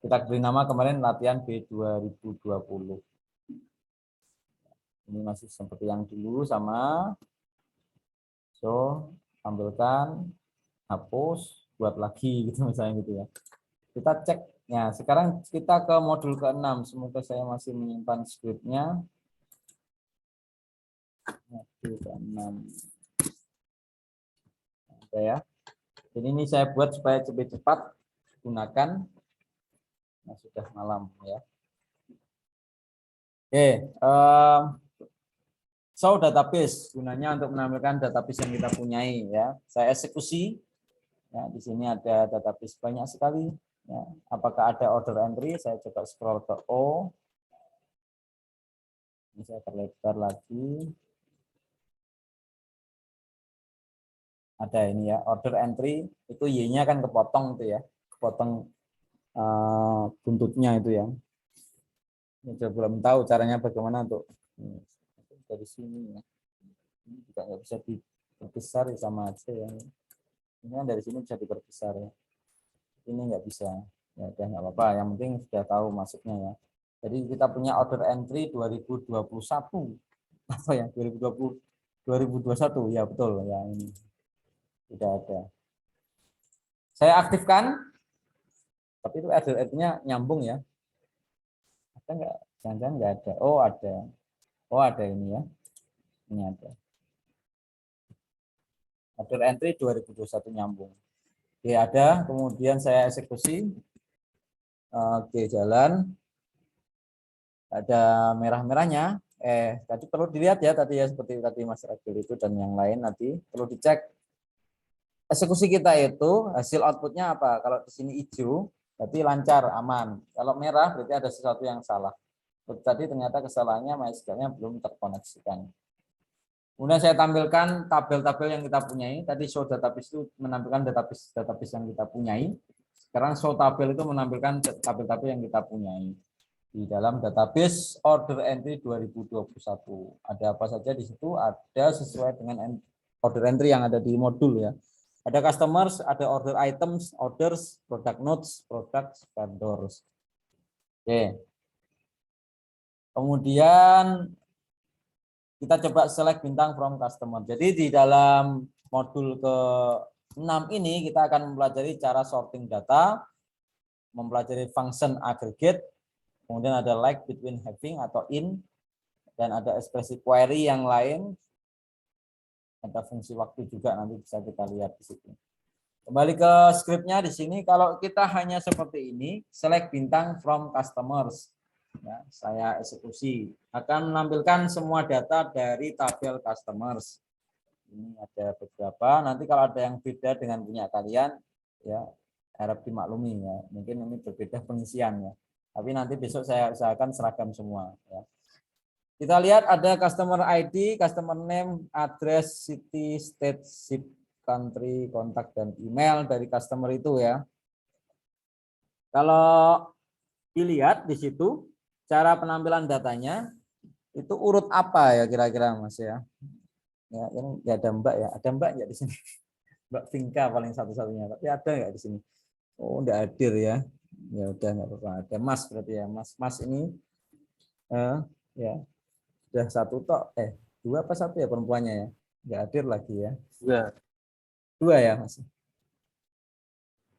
Speaker 1: Kita beri nama kemarin latihan B 2020. Ini masih seperti yang dulu sama. So, tampilkan, hapus, buat lagi gitu misalnya gitu ya. Kita cek ya. Sekarang kita ke modul ke-6. Semoga saya masih menyimpan skripnya. Modul ke-6. Ada ya. Jadi ini saya buat supaya cepat gunakan. Nah, sudah malam ya. Oke, so database gunanya untuk menampilkan database yang kita punyai ya. Saya eksekusi. Ya, di sini ada database banyak sekali. Ya. Apakah ada order entry? Saya coba scroll ke O. Ini saya perlebar lagi. Ada ini ya, order entry itu Y-nya kan kepotong itu ya, kepotong buntutnya itu ya. Ini saya belum tahu caranya bagaimana untuk dari sini ya. Ini juga nggak bisa diperbesar sama aja ya. Ini kan dari sini bisa diperbesar ya. Ini nggak bisa. Ya udah nggak apa-apa. Yang penting sudah tahu masuknya ya. Jadi kita punya order entry 2021 apa ya 2020 2021 ya betul ya ini sudah ada. Saya aktifkan. Tapi itu RDR-nya nyambung ya. Ada nggak? Jangan-jangan nggak ada. Oh ada. Oh ada ini ya. Ini ada. Order entry 2021 nyambung. Oke ada. Kemudian saya eksekusi. Oke jalan. Ada merah-merahnya. Tadi perlu dilihat ya tadi ya seperti tadi Mas Ragil itu dan yang lain nanti perlu dicek. Eksekusi kita itu hasil outputnya apa? Kalau di sini hijau berarti lancar, aman. Kalau merah berarti ada sesuatu yang salah. Tadi ternyata kesalahannya MySQL-nya belum terkoneksikan. Kemudian saya tampilkan tabel-tabel yang kita punyai. Tadi show database itu menampilkan database yang kita punyai. Sekarang show tabel itu menampilkan tabel-tabel yang kita punyai. Di dalam database order entry 2021. Ada apa saja di situ? Ada sesuai dengan order entry yang ada di modul ya. Ada customers, ada order items, orders, product notes, products, vendors. Oke. Kemudian kita coba select bintang from customer. Jadi di dalam modul ke-6 ini kita akan mempelajari cara sorting data, mempelajari function aggregate, kemudian ada like between having atau in, dan ada ekspresi query yang lain. Ada fungsi waktu juga nanti bisa kita lihat di situ. Kembali ke skripnya di sini, kalau kita hanya seperti ini, select bintang from customers. Ya, saya eksekusi. Akan menampilkan semua data dari tabel customers. Ini ada beberapa. Nanti kalau ada yang beda dengan punya kalian, ya harap dimaklumi ya. Mungkin ini berbeda pengisiannya. Tapi nanti besok saya usahakan seragam semua. Ya. Kita lihat ada customer ID, customer name, address, city, state, zip, country, kontak, dan email dari customer itu ya. Kalau dilihat di situ, cara penampilan datanya itu urut apa ya kira-kira Mas ya? Ya, ini nggak ada Mbak ya. Ada Mbak nggak di sini? Mbak Vinka paling satu-satunya. Tapi ada nggak di sini? Oh, nggak hadir ya. Ya udah nggak apa-apa. Ada Mas berarti ya. Mas ini ya sudah satu tok. Dua apa satu ya perempuannya ya? Nggak hadir lagi ya.
Speaker 2: Ya,
Speaker 1: Dua ya Mas.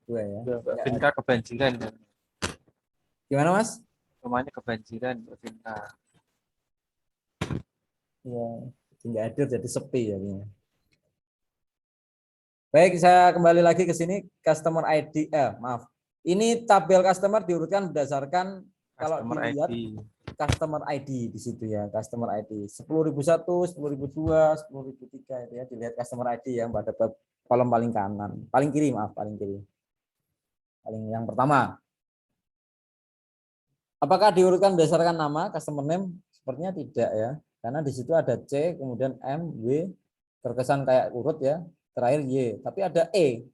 Speaker 1: Dua ya.
Speaker 2: Mbak
Speaker 1: Nggak
Speaker 2: Vinka kebanjiran.
Speaker 1: Gimana Mas?
Speaker 2: Rumahnya kebanjiran, Mbak Vinka.
Speaker 1: Ya, nggak hadir jadi sepi ya. Baik, saya kembali lagi ke sini customer ID. Maaf. Ini tabel customer diurutkan berdasarkan kalau
Speaker 2: Customer
Speaker 1: dilihat
Speaker 2: ID.
Speaker 1: customer ID di situ ya, customer ID 10.001, 10.002, 10.003 itu ya, dilihat customer ID yang pada kolom paling kanan, paling kiri maaf, paling kiri. Paling yang pertama. Apakah diurutkan berdasarkan nama customer name? Sepertinya tidak ya. Karena di situ ada C, kemudian M, W, terkesan kayak urut ya, terakhir Y, tapi ada E.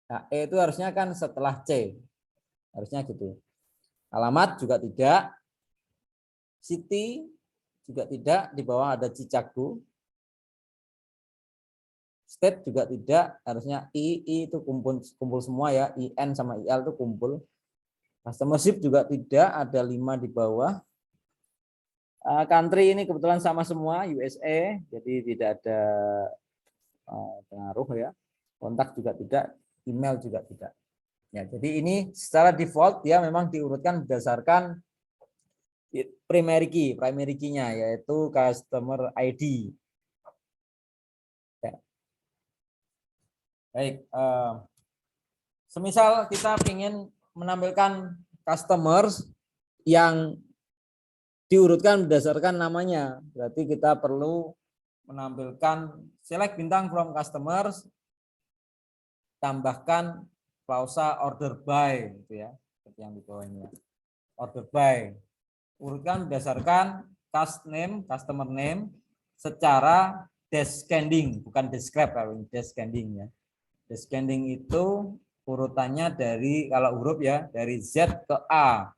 Speaker 1: Nah, E itu harusnya kan setelah C. Harusnya gitu. Alamat juga tidak. City juga tidak, di bawah ada Cicago. State juga tidak, harusnya I itu kumpul semua ya, IN sama IL itu kumpul. Customership juga tidak, ada 5 di bawah. Country ini kebetulan sama semua, USA, jadi tidak ada pengaruh ya. Kontak juga tidak, email juga tidak. Ya, jadi ini secara default dia memang diurutkan berdasarkan primary key-nya yaitu customer ID. Ya. Baik, semisal kita ingin menampilkan customers yang diurutkan berdasarkan namanya, berarti kita perlu menampilkan select bintang from customers, tambahkan klausa order by, gitu ya, seperti yang di bawahnya. Order by, urutkan berdasarkan customer name secara descending, bukan describe, descending ya. Descending itu urutannya dari kalau huruf ya dari Z ke A.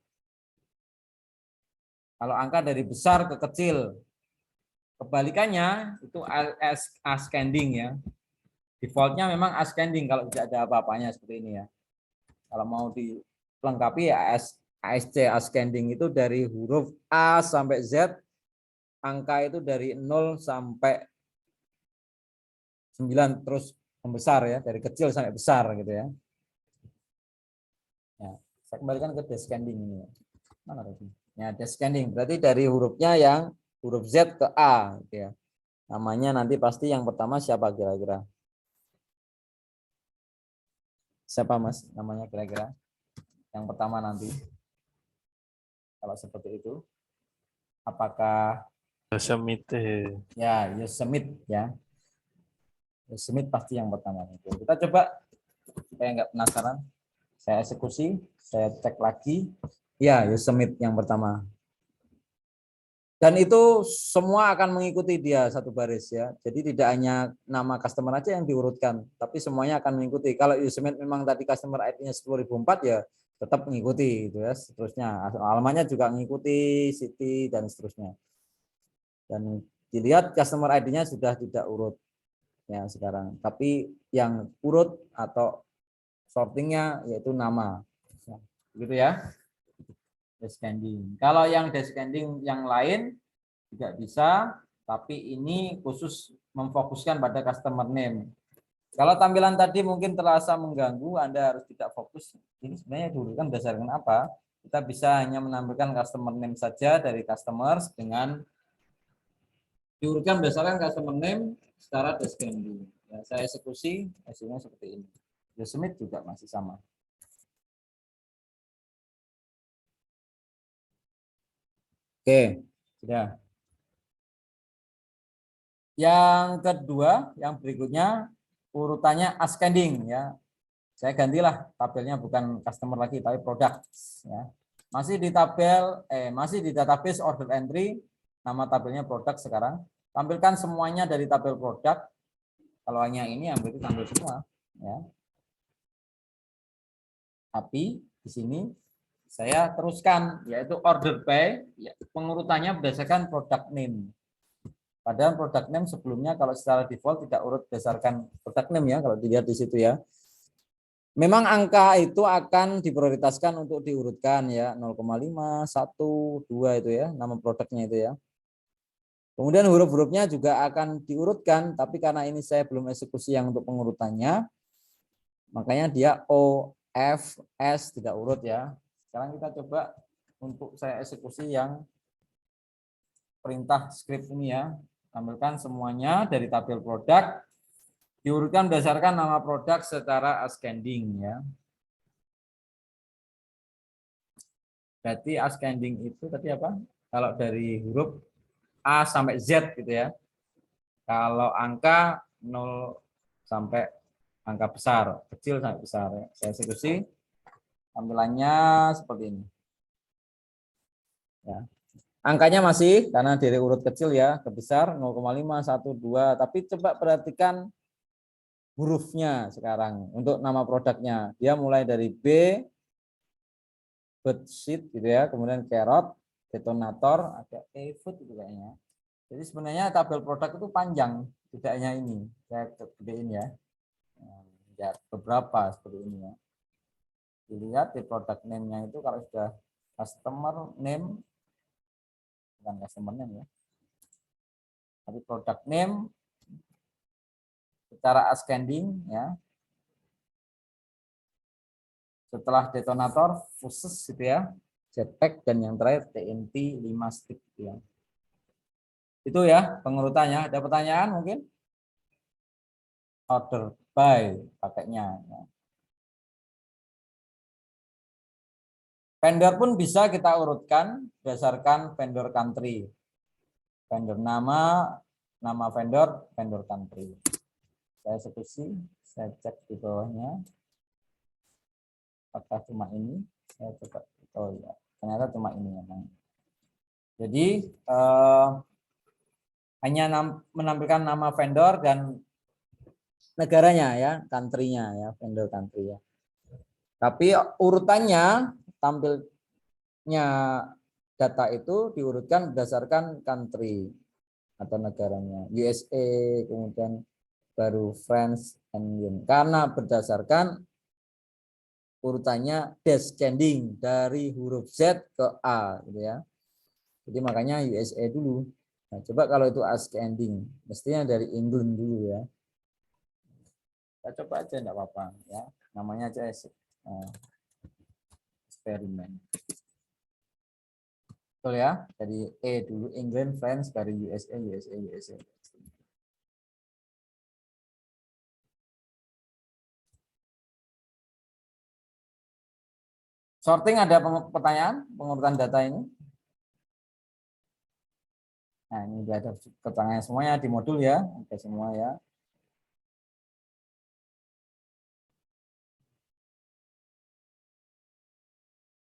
Speaker 1: Kalau angka dari besar ke kecil. Kebalikannya itu ascending ya. Defaultnya memang ascending kalau tidak ada apa-apanya seperti ini ya. Kalau mau dilengkapi ya ASC ascending itu dari huruf A sampai Z, angka itu dari 0 sampai 9 terus membesar ya, dari kecil sampai besar gitu ya. Ya, saya kembalikan ke descending ini ya. Mana tadi? Ya, descending berarti dari hurufnya yang huruf Z ke A gitu ya. Namanya nanti pasti yang pertama siapa kira-kira? Siapa Mas namanya kira-kira? Yang pertama nanti. Kalau seperti itu. Apakah
Speaker 2: Yosemite.
Speaker 1: ya Yosemite ya? Yosemite pasti yang pertama. Kita coba supaya nggak penasaran. Saya eksekusi, saya cek lagi. Ya, Yosemite yang pertama. Dan itu semua akan mengikuti dia satu baris ya. Jadi tidak hanya nama customer aja yang diurutkan, tapi semuanya akan mengikuti. Kalau Yosemite memang tadi customer ID-nya 10.004 ya tetap mengikuti gitu ya. Seterusnya alamatnya juga mengikuti, city dan seterusnya. Dan dilihat customer ID-nya sudah tidak urut ya sekarang. Tapi yang urut atau sortingnya yaitu nama. Gitu ya. Descending. Kalau yang descending yang lain juga bisa, tapi ini khusus memfokuskan pada customer name. Kalau tampilan tadi mungkin terasa mengganggu, Anda harus tidak fokus. Ini sebenarnya dulu kan berdasarkan apa? Kita bisa hanya menampilkan customer name saja dari customers dengan diurutkan berdasarkan customer name secara descending. Ya, saya eksekusi hasilnya seperti ini. Yosemite juga masih sama. Oke, sudah. Yang kedua, yang berikutnya urutannya ascending ya. Saya gantilah tabelnya bukan customer lagi tapi produk ya. Masih di masih di database order entry, nama tabelnya produk sekarang. Tampilkan semuanya dari tabel produk. Kalau hanya ini yang berarti tampil semua ya. Tapi di sini saya teruskan yaitu order by ya, pengurutannya berdasarkan product name. Padahal product name sebelumnya kalau secara default tidak urut berdasarkan product name ya kalau dilihat di situ ya. Memang angka itu akan diprioritaskan untuk diurutkan ya 0,5, 1, 2 itu ya nama produknya itu ya. Kemudian huruf-hurufnya juga akan diurutkan tapi karena ini saya belum eksekusi yang untuk pengurutannya makanya dia O, F, S tidak urut ya. Sekarang kita coba untuk saya eksekusi yang perintah script ini ya. Tampilkan semuanya dari tabel produk diurutkan berdasarkan nama produk secara ascending ya. Berarti ascending itu tadi apa? Kalau dari huruf A sampai Z gitu ya. Kalau angka 0 sampai angka besar, kecil sampai besar ya. Saya eksekusi tampilannya seperti ini. Ya. Angkanya masih karena dari urut kecil ya ke besar 0,5, 1, 2, tapi coba perhatikan hurufnya sekarang untuk nama produknya. Dia mulai dari B, bedsheet gitu ya, kemudian carrot, detonator, ada food itu kayaknya. Jadi sebenarnya tabel produk itu panjang, tidak hanya ini. Saya gedein ya. Ya beberapa seperti ini ya. Dilihat di product name-nya itu kalau sudah customer name, bukan customer name ya. Tapi product name secara ascending ya. Setelah detonator khusus gitu ya, jetpack dan yang terakhir TNT 5 stick gitu ya. Itu ya pengurutannya. Ada pertanyaan mungkin? Order by pakainya. Ya. Vendor pun bisa kita urutkan berdasarkan vendor country. Vendor nama, nama vendor, vendor country. Saya eksekusi, saya cek di bawahnya. Apakah cuma ini? Saya coba. Oh ya, ternyata cuma ini memang. Jadi hanya menampilkan nama vendor dan negaranya ya, country-nya ya, vendor country ya. Tapi urutannya tampilnya data itu diurutkan berdasarkan country atau negaranya. USA, kemudian baru France and Union. Karena berdasarkan urutannya descending dari huruf Z ke A gitu ya. Jadi makanya USA dulu. Nah, coba kalau itu ascending, mestinya dari England dulu ya. Kita coba aja enggak apa-apa ya. Namanya aja eksperimen. Betul ya. Jadi E dulu England, France, baru USA, USA, USA. Sorting ada pertanyaan pengurutan data ini? Nah, ini ada keterangannya semuanya di modul ya, ada semua ya.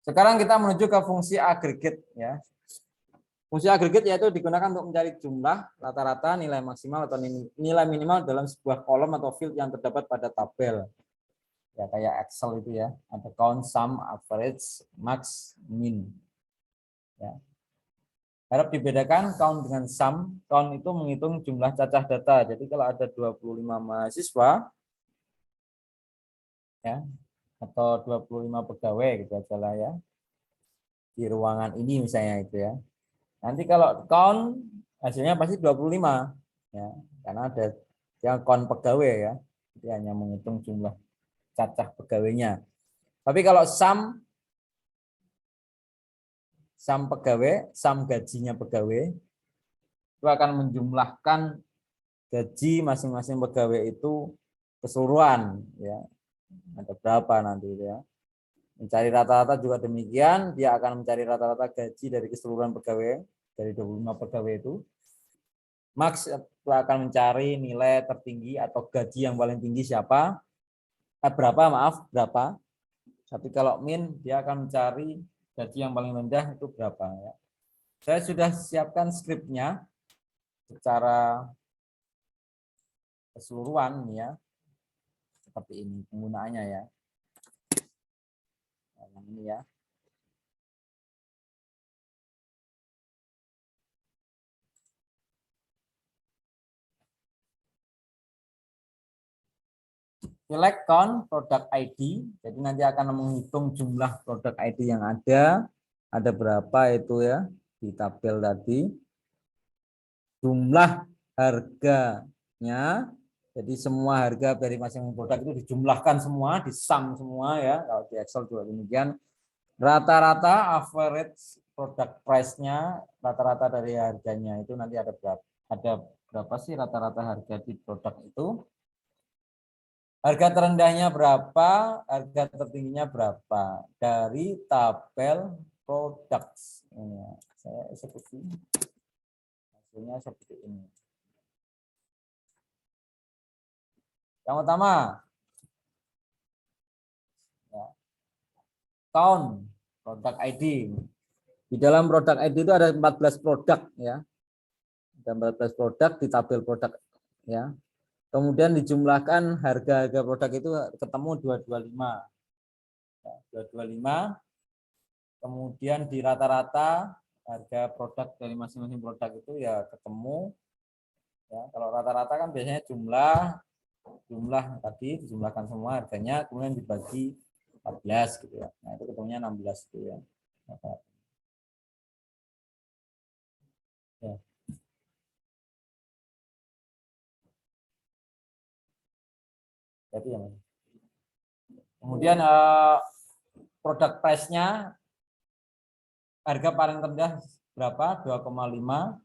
Speaker 1: Sekarang kita menuju ke fungsi agregat ya. Fungsi agregat yaitu digunakan untuk mencari jumlah, rata-rata, nilai maksimal atau nilai minimal dalam sebuah kolom atau field yang terdapat pada tabel. Ya kayak Excel itu ya, ada count, sum, average, max, min. Ya. Harap dibedakan count dengan sum. Count itu menghitung jumlah cacah data. Jadi kalau ada 25 mahasiswa ya atau 25 pegawai gitu aja lah ya. Di ruangan ini misalnya itu ya. Nanti kalau count hasilnya pasti 25 ya. Karena ada yang count pegawai ya. Jadi hanya menghitung jumlah cacah pegawainya. Tapi kalau sum pegawai, sum gajinya pegawai itu akan menjumlahkan gaji masing-masing pegawai itu keseluruhan ya. Ada berapa nanti ya. Mencari rata-rata juga demikian, dia akan mencari rata-rata gaji dari keseluruhan pegawai, dari 25 pegawai itu. Max itu akan mencari nilai tertinggi atau gaji yang paling tinggi siapa, berapa. Tapi kalau min, dia akan mencari gaji yang paling rendah itu berapa. Ya. Saya sudah siapkan skripnya secara keseluruhan ya, seperti ini penggunaannya ya. Yang ini ya. Select count product ID, jadi nanti akan menghitung jumlah produk ID yang ada berapa itu ya di tabel tadi. Jumlah harganya, jadi semua harga dari masing-masing produk itu dijumlahkan semua, disum semua ya. Kalau di Excel juga demikian. Rata-rata average product price-nya, rata-rata dari harganya itu nanti ada berapa sih rata-rata harga di produk itu. Harga terendahnya berapa, harga tertingginya berapa dari tabel products. Ini ya, saya eksekusi. Hasilnya seperti ini. Yang pertama, ya, count produk ID. Di dalam produk ID itu ada 14 produk ya. Ada 14 produk di tabel produk ya. Kemudian dijumlahkan harga-harga produk itu ketemu 225. Ya, 225. Kemudian di rata-rata harga produk dari masing-masing produk itu ya ketemu. Ya, kalau rata-rata kan biasanya jumlah tadi dijumlahkan semua harganya kemudian dibagi 14 gitu ya. Nah, itu ketemunya 16 gitu ya. Ya. Jadi ya. Kemudian produk price-nya harga paling rendah berapa? 2,5.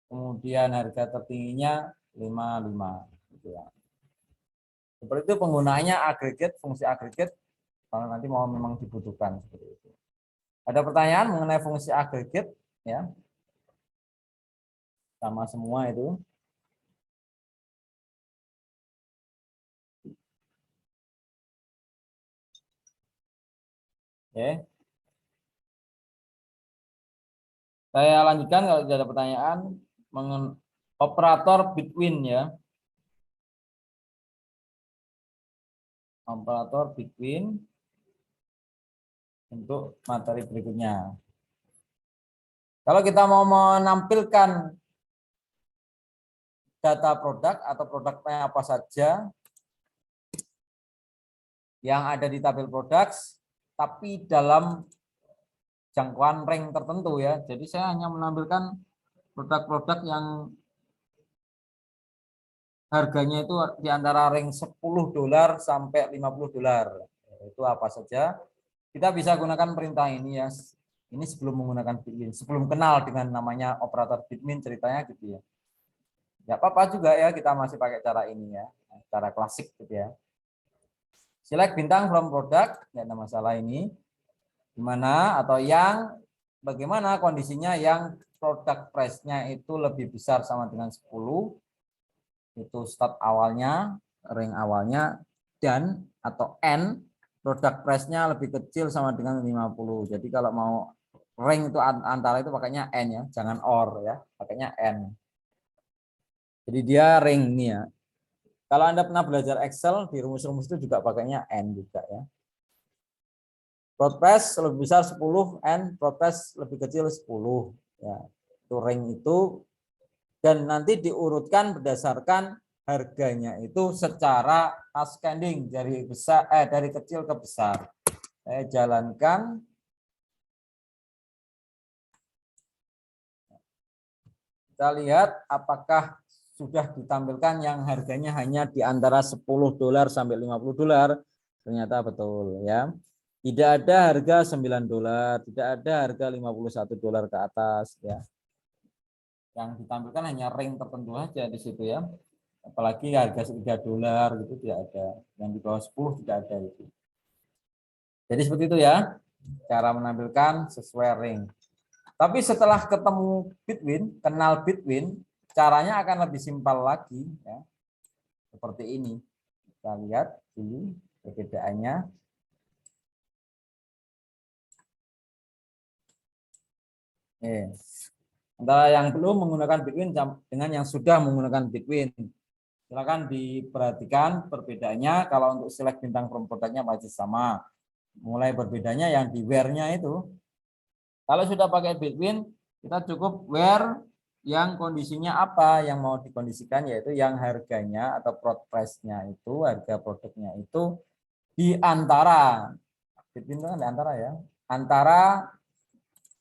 Speaker 1: Kemudian harga tertingginya 5,5 gitu ya. Seperti itu penggunaannya agregat, fungsi agregat kalau nanti mau memang dibutuhkan seperti itu. Ada pertanyaan mengenai fungsi agregat ya? Sama semua itu. Oke. Saya lanjutkan kalau tidak ada pertanyaan mengenai operator between ya. Operator between untuk materi berikutnya. Kalau kita mau menampilkan data produk atau produknya apa saja yang ada di tabel products, tapi dalam jangkauan rank tertentu ya. Jadi saya hanya menampilkan produk-produk yang harganya itu di antara rank $10 sampai $50. Itu apa saja? Kita bisa gunakan perintah ini ya. Ini sebelum menggunakan bitmin, sebelum kenal dengan namanya operator bitmin ceritanya gitu ya. Ya apa-apa juga ya kita masih pakai cara ini ya, cara klasik gitu ya. Select bintang from product, ya ada masalah ini. Gimana atau yang bagaimana kondisinya yang produk price-nya itu lebih besar sama dengan 10. Itu start awalnya, rank awalnya, dan atau N produk price-nya lebih kecil sama dengan 50. Jadi kalau mau rank itu antara itu pakainya N ya, jangan OR ya, pakainya N. Jadi dia rank ini ya. Kalau Anda pernah belajar Excel, di rumus-rumus itu juga pakainya N juga ya. Product price lebih besar 10, N product price lebih kecil 10 ya. Itu rank itu dan nanti diurutkan berdasarkan harganya itu secara ascending dari besar dari kecil ke besar. Saya jalankan. Kita lihat apakah sudah ditampilkan yang harganya hanya di antara $10 sampai $50. Ternyata betul ya. Tidak ada harga $9, tidak ada harga $51 ke atas ya. Yang ditampilkan hanya rank tertentu aja di situ ya. Apalagi harga $3 gitu tidak ada. Yang di bawah 10 tidak ada itu. Jadi seperti itu ya, cara menampilkan sesuai ring. Tapi setelah ketemu between, kenal between, caranya akan lebih simpel lagi ya. Seperti ini. Kita lihat dulu perbedaannya. Antara yang belum menggunakan between dengan yang sudah menggunakan between. Silakan diperhatikan perbedaannya. Kalau untuk select bintang from product-nya pasti sama. Mulai berbedanya yang di where-nya itu. Kalau sudah pakai between, kita cukup where yang kondisinya apa yang mau dikondisikan, yaitu yang harganya atau product price-nya itu, harga produknya itu di antara, between itu kan di antara ya, antara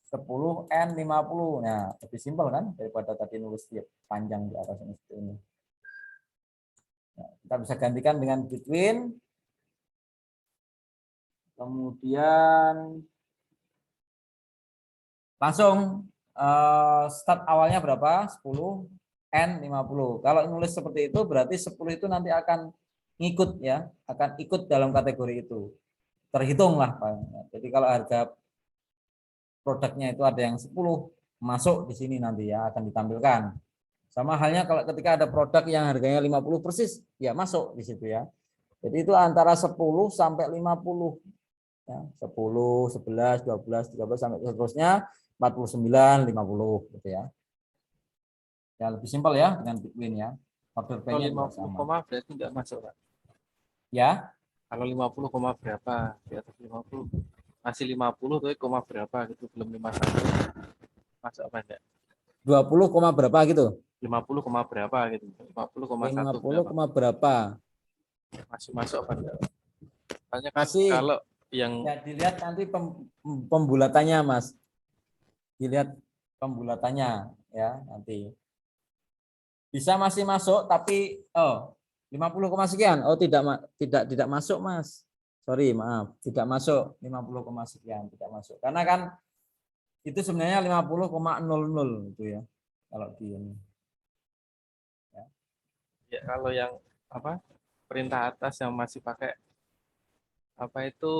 Speaker 1: 10 and 50. Nah, lebih simpel kan daripada tadi nulis panjang di atas ini seperti ini. Nah, kita bisa gantikan dengan between. Kemudian langsung start awalnya berapa? 10 and 50. Kalau nulis seperti itu berarti 10 itu nanti akan ngikut ya, akan ikut dalam kategori itu. Terhitunglah Pak. Jadi kalau harga produknya itu ada yang 10 masuk di sini nanti ya, akan ditampilkan. Sama halnya kalau ketika ada produk yang harganya 50 persis, ya masuk di situ ya. Jadi itu antara 10 sampai 50. Ya, 10, 11, 12, 13 sampai seterusnya 49, 50 gitu ya. Ya lebih simpel ya dengan between ya. Order
Speaker 2: Kalau
Speaker 1: pay-nya
Speaker 2: 50
Speaker 1: sama.
Speaker 2: koma berarti nggak masuk, Pak.
Speaker 1: Ya,
Speaker 2: Kalau 50 koma berapa? Di atas 50. Masih 50 tuh koma berapa gitu, belum 51. Masuk apa enggak?
Speaker 1: 20 koma berapa gitu?
Speaker 2: 50 koma berapa gitu. 50,1
Speaker 1: 50
Speaker 2: berapa?
Speaker 1: koma berapa?
Speaker 2: Masih masuk apa enggak? Soalnya kan
Speaker 1: Masih.
Speaker 2: kalau yang
Speaker 1: Ya dilihat nanti pembulatannya Mas. Dilihat pembulatannya ya nanti. Bisa masih masuk tapi 50, sekian. Oh tidak masuk Mas. Sorry maaf, tidak masuk 50, sekian, tidak masuk. Karena kan itu sebenarnya 50,00 itu ya. Kalau di ini.
Speaker 2: ya kalau yang apa? Perintah atas yang masih pakai apa itu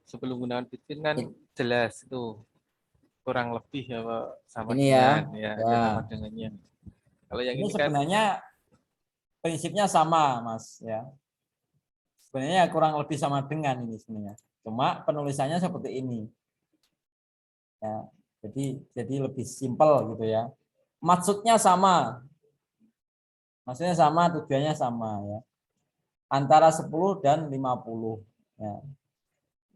Speaker 2: sebelum gunakan Bitcoin kan jelas itu kurang lebih ya Pak, sama
Speaker 1: Ini ya.
Speaker 2: dengan ya,
Speaker 1: Ya.
Speaker 2: dia sama dengannya. Kalau yang
Speaker 1: Ini
Speaker 2: ini kan
Speaker 1: sebenarnya prinsipnya sama Mas ya. Sebenarnya kurang lebih sama dengan ini sebenarnya. Cuma penulisannya seperti ini. Ya, jadi lebih simpel gitu ya. Maksudnya sama. Maksudnya sama, tujuannya sama ya. Antara 10 dan 50 ya.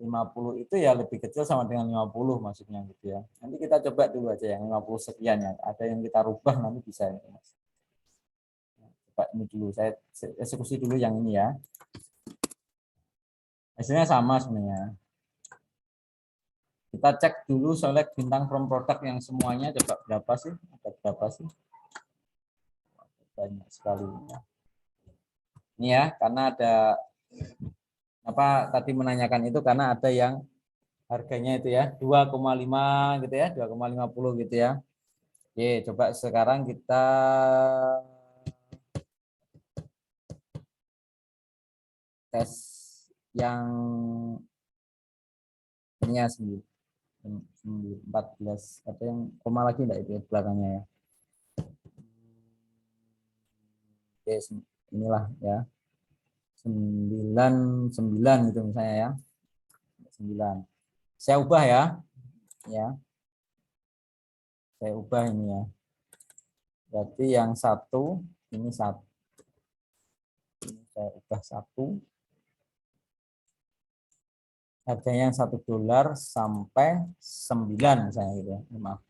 Speaker 1: 50 itu ya lebih kecil sama dengan 50 maksudnya gitu ya. Nanti kita coba dulu aja yang 50 sekian ya. Ada yang kita rubah nanti bisa ya, Mas. Coba ini dulu, saya eksekusi dulu yang ini ya. Hasilnya sama sebenarnya. Kita cek dulu select bintang from product yang semuanya coba berapa sih? Ada berapa sih? Banyak sekali. Ini ya, karena ada apa tadi menanyakan itu karena ada yang harganya itu ya 2,5 gitu ya, 2,50 gitu ya. Oke, coba sekarang kita tes yang ini ya 14, ada yang koma lagi enggak itu belakangnya ya. Oke, inilah ya 99 gitu misalnya ya 9. Saya ubah ya saya ubah ini ya, berarti yang satu ini satu, ini saya ubah satu, harganya yang $1 sampai 9 misalnya gitu ya, maaf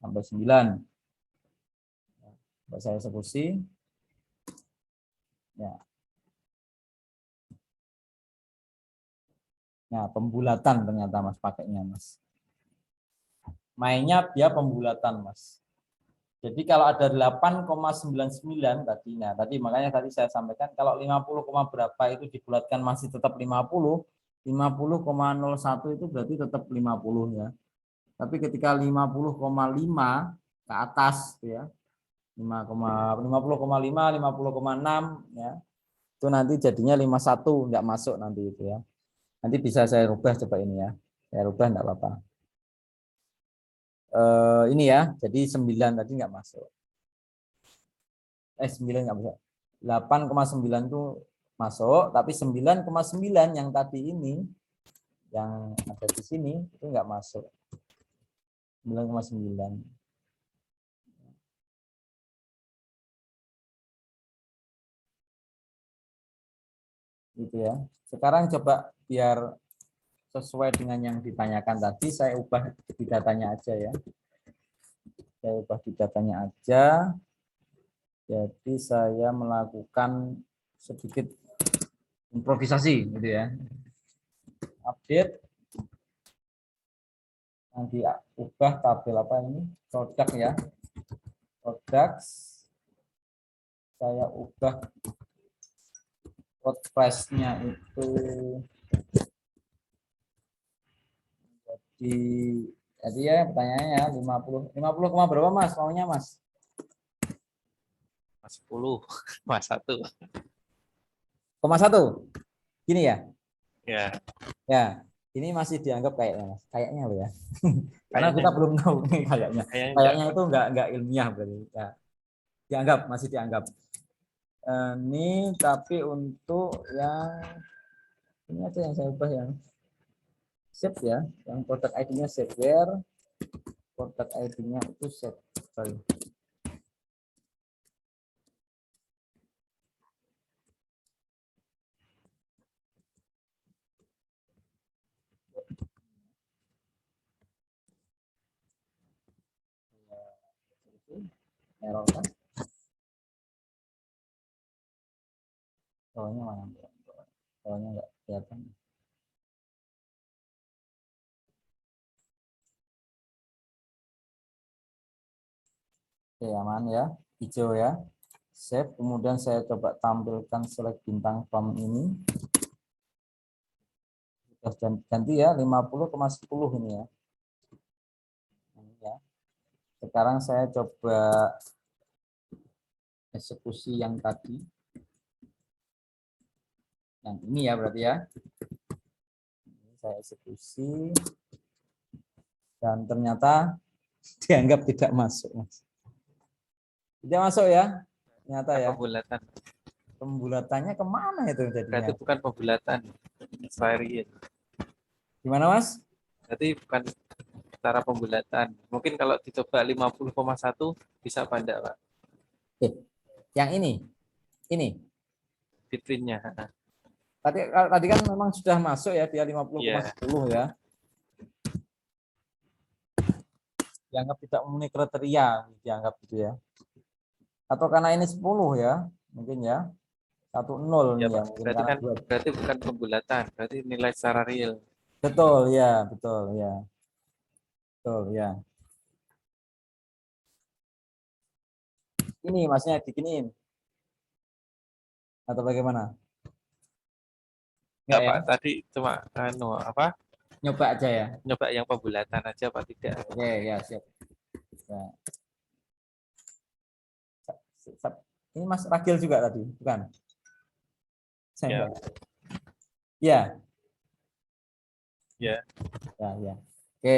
Speaker 1: sampai 9. Coba saya eksekusi ya. Nah, pembulatan ternyata Mas pakainya Mas. Mainnya dia pembulatan Mas. Jadi kalau ada 8,99 tadi, nah tadi makanya tadi saya sampaikan kalau 50, berapa itu dibulatkan masih tetap 50, 50,01 itu berarti tetap 50 ya. Tapi ketika 50,5 ke atas ya, 50,5, 50,6 ya. Itu nanti jadinya 51 enggak masuk nanti itu ya. Nanti bisa saya rubah coba ini ya. Saya rubah enggak apa-apa. Ini ya, jadi 9 tadi nggak masuk. 9 nggak masuk. 8,9 itu masuk, tapi 9,9 yang tadi ini, yang ada di sini, itu nggak masuk. 9,9. Gitu ya. Sekarang coba biar sesuai dengan yang ditanyakan tadi, saya ubah di datanya aja ya. Saya ubah di datanya aja. Jadi saya melakukan sedikit improvisasi gitu ya. Update. Nanti ubah tabel apa ini? Produk ya. Products. Saya ubah WordPress-nya itu jadi ya pertanyaannya 50 koma berapa Mas maunya Mas?
Speaker 2: 10, Mas 1.
Speaker 1: 1. Gini ya.
Speaker 2: Ya,
Speaker 1: Ya, ini masih dianggap kayaknya Mas. Kayaknya loh ya. Karena kita
Speaker 2: kayaknya
Speaker 1: belum tahu nih kayaknya.
Speaker 2: kayaknya
Speaker 1: Kayaknya itu enggak ilmiah berarti. Ya. Dianggap masih dianggap. Ini tapi untuk yang ini aja yang saya ubah yang shape ya, yang produk ID-nya shapeware, produk ID-nya itu shape. Sorry. Error kan? Soalnya mana? Soalnya enggak kelihatan. Oke, aman ya. Hijau ya. Save. Kemudian saya coba tampilkan select bintang form ini. Sudah ganti ya 50,10 ini ya. Ini ya. Sekarang saya coba eksekusi yang tadi. Yang ini ya berarti ya. Ini saya eksekusi. Dan ternyata dianggap tidak masuk, Mas. Tidak masuk ya. Ternyata ya.
Speaker 2: pembulatan.
Speaker 1: Pembulatannya kemana itu
Speaker 2: Berarti
Speaker 1: jadinya?
Speaker 2: bukan pembulatan, varian.
Speaker 1: Gimana Mas?
Speaker 2: Berarti bukan cara pembulatan. Mungkin kalau dicoba 50,1 bisa apa enggak, Pak?
Speaker 1: Yang ini.
Speaker 2: Fitrinya.
Speaker 1: Tadi kan memang sudah masuk ya dia 50,10 ya. Dianggap tidak memenuhi kriteria, dianggap gitu ya. Atau karena ini 10 ya, mungkin ya. 10
Speaker 2: Ya,
Speaker 1: nih ya,
Speaker 2: Pak.
Speaker 1: mungkin
Speaker 2: Berarti
Speaker 1: karena
Speaker 2: kan berarti bukan pembulatan, berarti nilai secara real.
Speaker 1: betul ya, betul ya. Betul ya. Ini masnya diginiin. Atau bagaimana?
Speaker 2: Enggak,
Speaker 1: Enggak ya?
Speaker 2: Pak. Tadi cuma apa?
Speaker 1: Nyoba aja ya.
Speaker 2: Nyoba yang pembulatan aja, Pak, tidak.
Speaker 1: Oke, ya siap. Ya. Ini Mas Ragil juga tadi, bukan? Saya
Speaker 2: Ya.
Speaker 1: enggak. Ya.
Speaker 2: Ya.
Speaker 1: Ya, ya. Oke,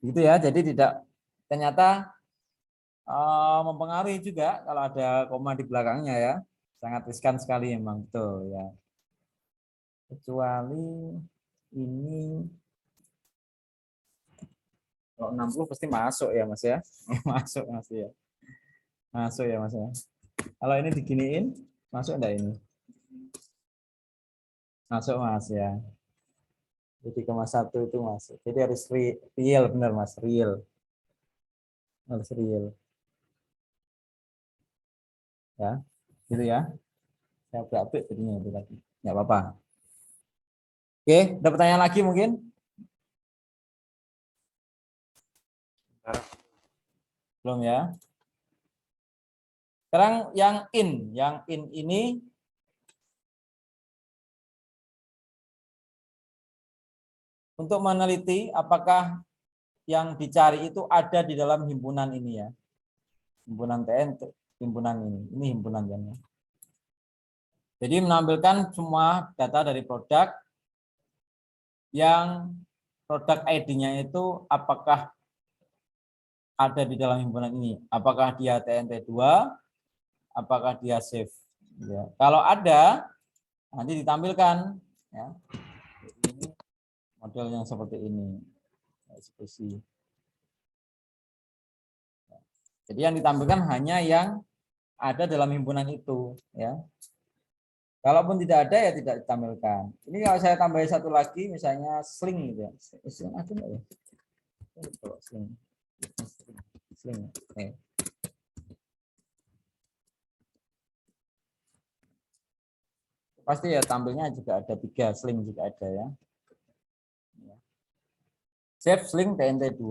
Speaker 1: gitu ya. Jadi tidak ternyata mempengaruhi juga kalau ada koma di belakangnya ya. Sangat riskan sekali memang betul ya. Kecuali ini kalau 60 pasti masuk ya Mas ya. Masuk Mas ya. Masuk ya Mas ya. Kalau ini diginiin masuk enggak ini? Masuk Mas ya. Jadi 0,1 itu masuk. Jadi harus real benar Mas, real. Harus real. Ya. Gitu ya. Saya update jadinya itu tadi. Enggak apa-apa. Oke, ada pertanyaan lagi mungkin? Belum ya. Sekarang yang in ini untuk meneliti apakah yang dicari itu ada di dalam himpunan ini ya. Himpunan TN, himpunan ini himpunan ya. Jadi menampilkan semua data dari produk yang produk ID-nya itu apakah ada di dalam himpunan ini? Apakah dia TNT2? Apakah dia save? Ya. Kalau ada, nanti ditampilkan. Ya. Ini model yang seperti ini. Eksekusi. Jadi yang ditampilkan hanya yang ada dalam himpunan itu. Ya. Kalaupun tidak ada, ya tidak ditampilkan. Ini kalau saya tambahin satu lagi, misalnya sling gitu ya. Sling ada nggak ya? Sling. Sling. Nih. Pasti ya tampilnya juga ada 3, sling juga ada ya. Save sling TNT2.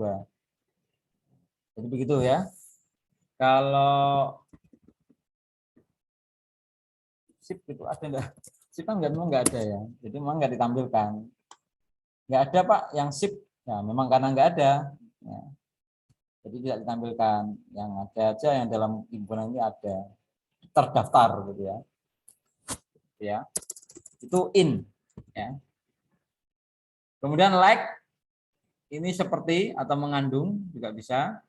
Speaker 1: Jadi begitu ya. Kalau sip itu ada enggak? Sip kan memang enggak ada ya. Jadi memang enggak ditampilkan. Enggak ada Pak yang sip. Ya memang karena enggak ada. Ya. Jadi tidak ditampilkan. Yang ada aja yang dalam himpunan ini ada. Terdaftar gitu ya. Ya. Itu in ya. Kemudian like ini seperti atau mengandung juga bisa.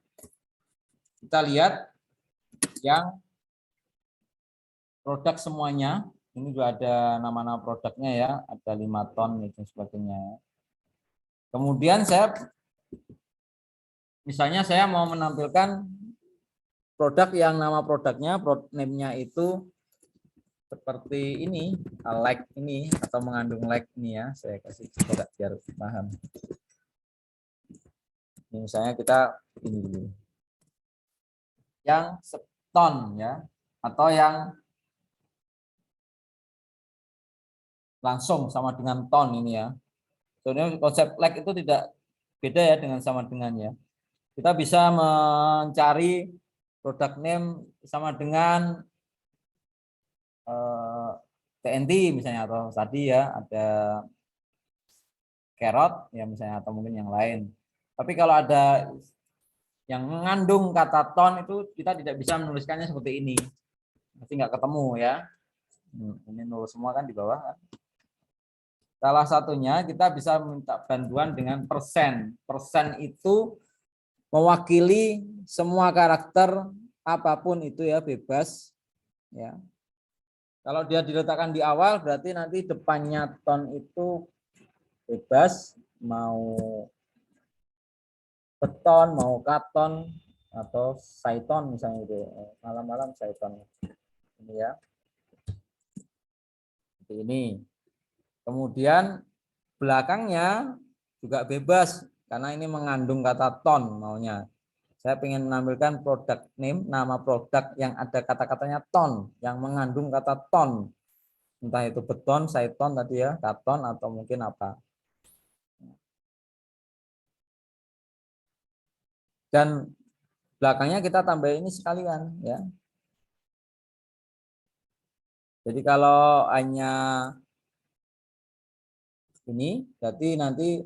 Speaker 1: Kita lihat yang produk semuanya. Ini juga ada nama-nama produknya ya, ada 5 ton dan sebagainya. Kemudian misalnya saya mau menampilkan produk yang nama produknya, produk name-nya itu seperti ini, like ini atau mengandung like ini ya. Saya kasih coba biar paham. Ini misalnya kita ini dulu. Yang seton ya, atau yang langsung sama dengan ton ini ya. Sebenarnya konsep like itu tidak beda ya dengan sama dengan ya. Kita bisa mencari produk name sama dengan TNT misalnya, atau tadi ya ada carrot ya misalnya, atau mungkin yang lain. Tapi kalau ada yang mengandung kata ton itu kita tidak bisa menuliskannya seperti ini. Nanti nggak ketemu ya. Ini nol semua kan di bawah kan. Salah satunya kita bisa minta bantuan dengan persen. Persen itu mewakili semua karakter apapun itu ya, bebas ya. Kalau dia diletakkan di awal berarti nanti depannya ton itu bebas, mau beton, mau katon atau saiton misalnya itu. Malam-malam saiton. Ini ya. Seperti ini. Kemudian belakangnya juga bebas karena ini mengandung kata ton maunya. Saya ingin menampilkan produk name, nama produk yang ada kata-katanya ton, yang mengandung kata ton. Entah itu beton, saiton tadi ya, katon atau mungkin apa. Dan belakangnya kita tambah ini sekalian ya. Jadi kalau hanya ini berarti nanti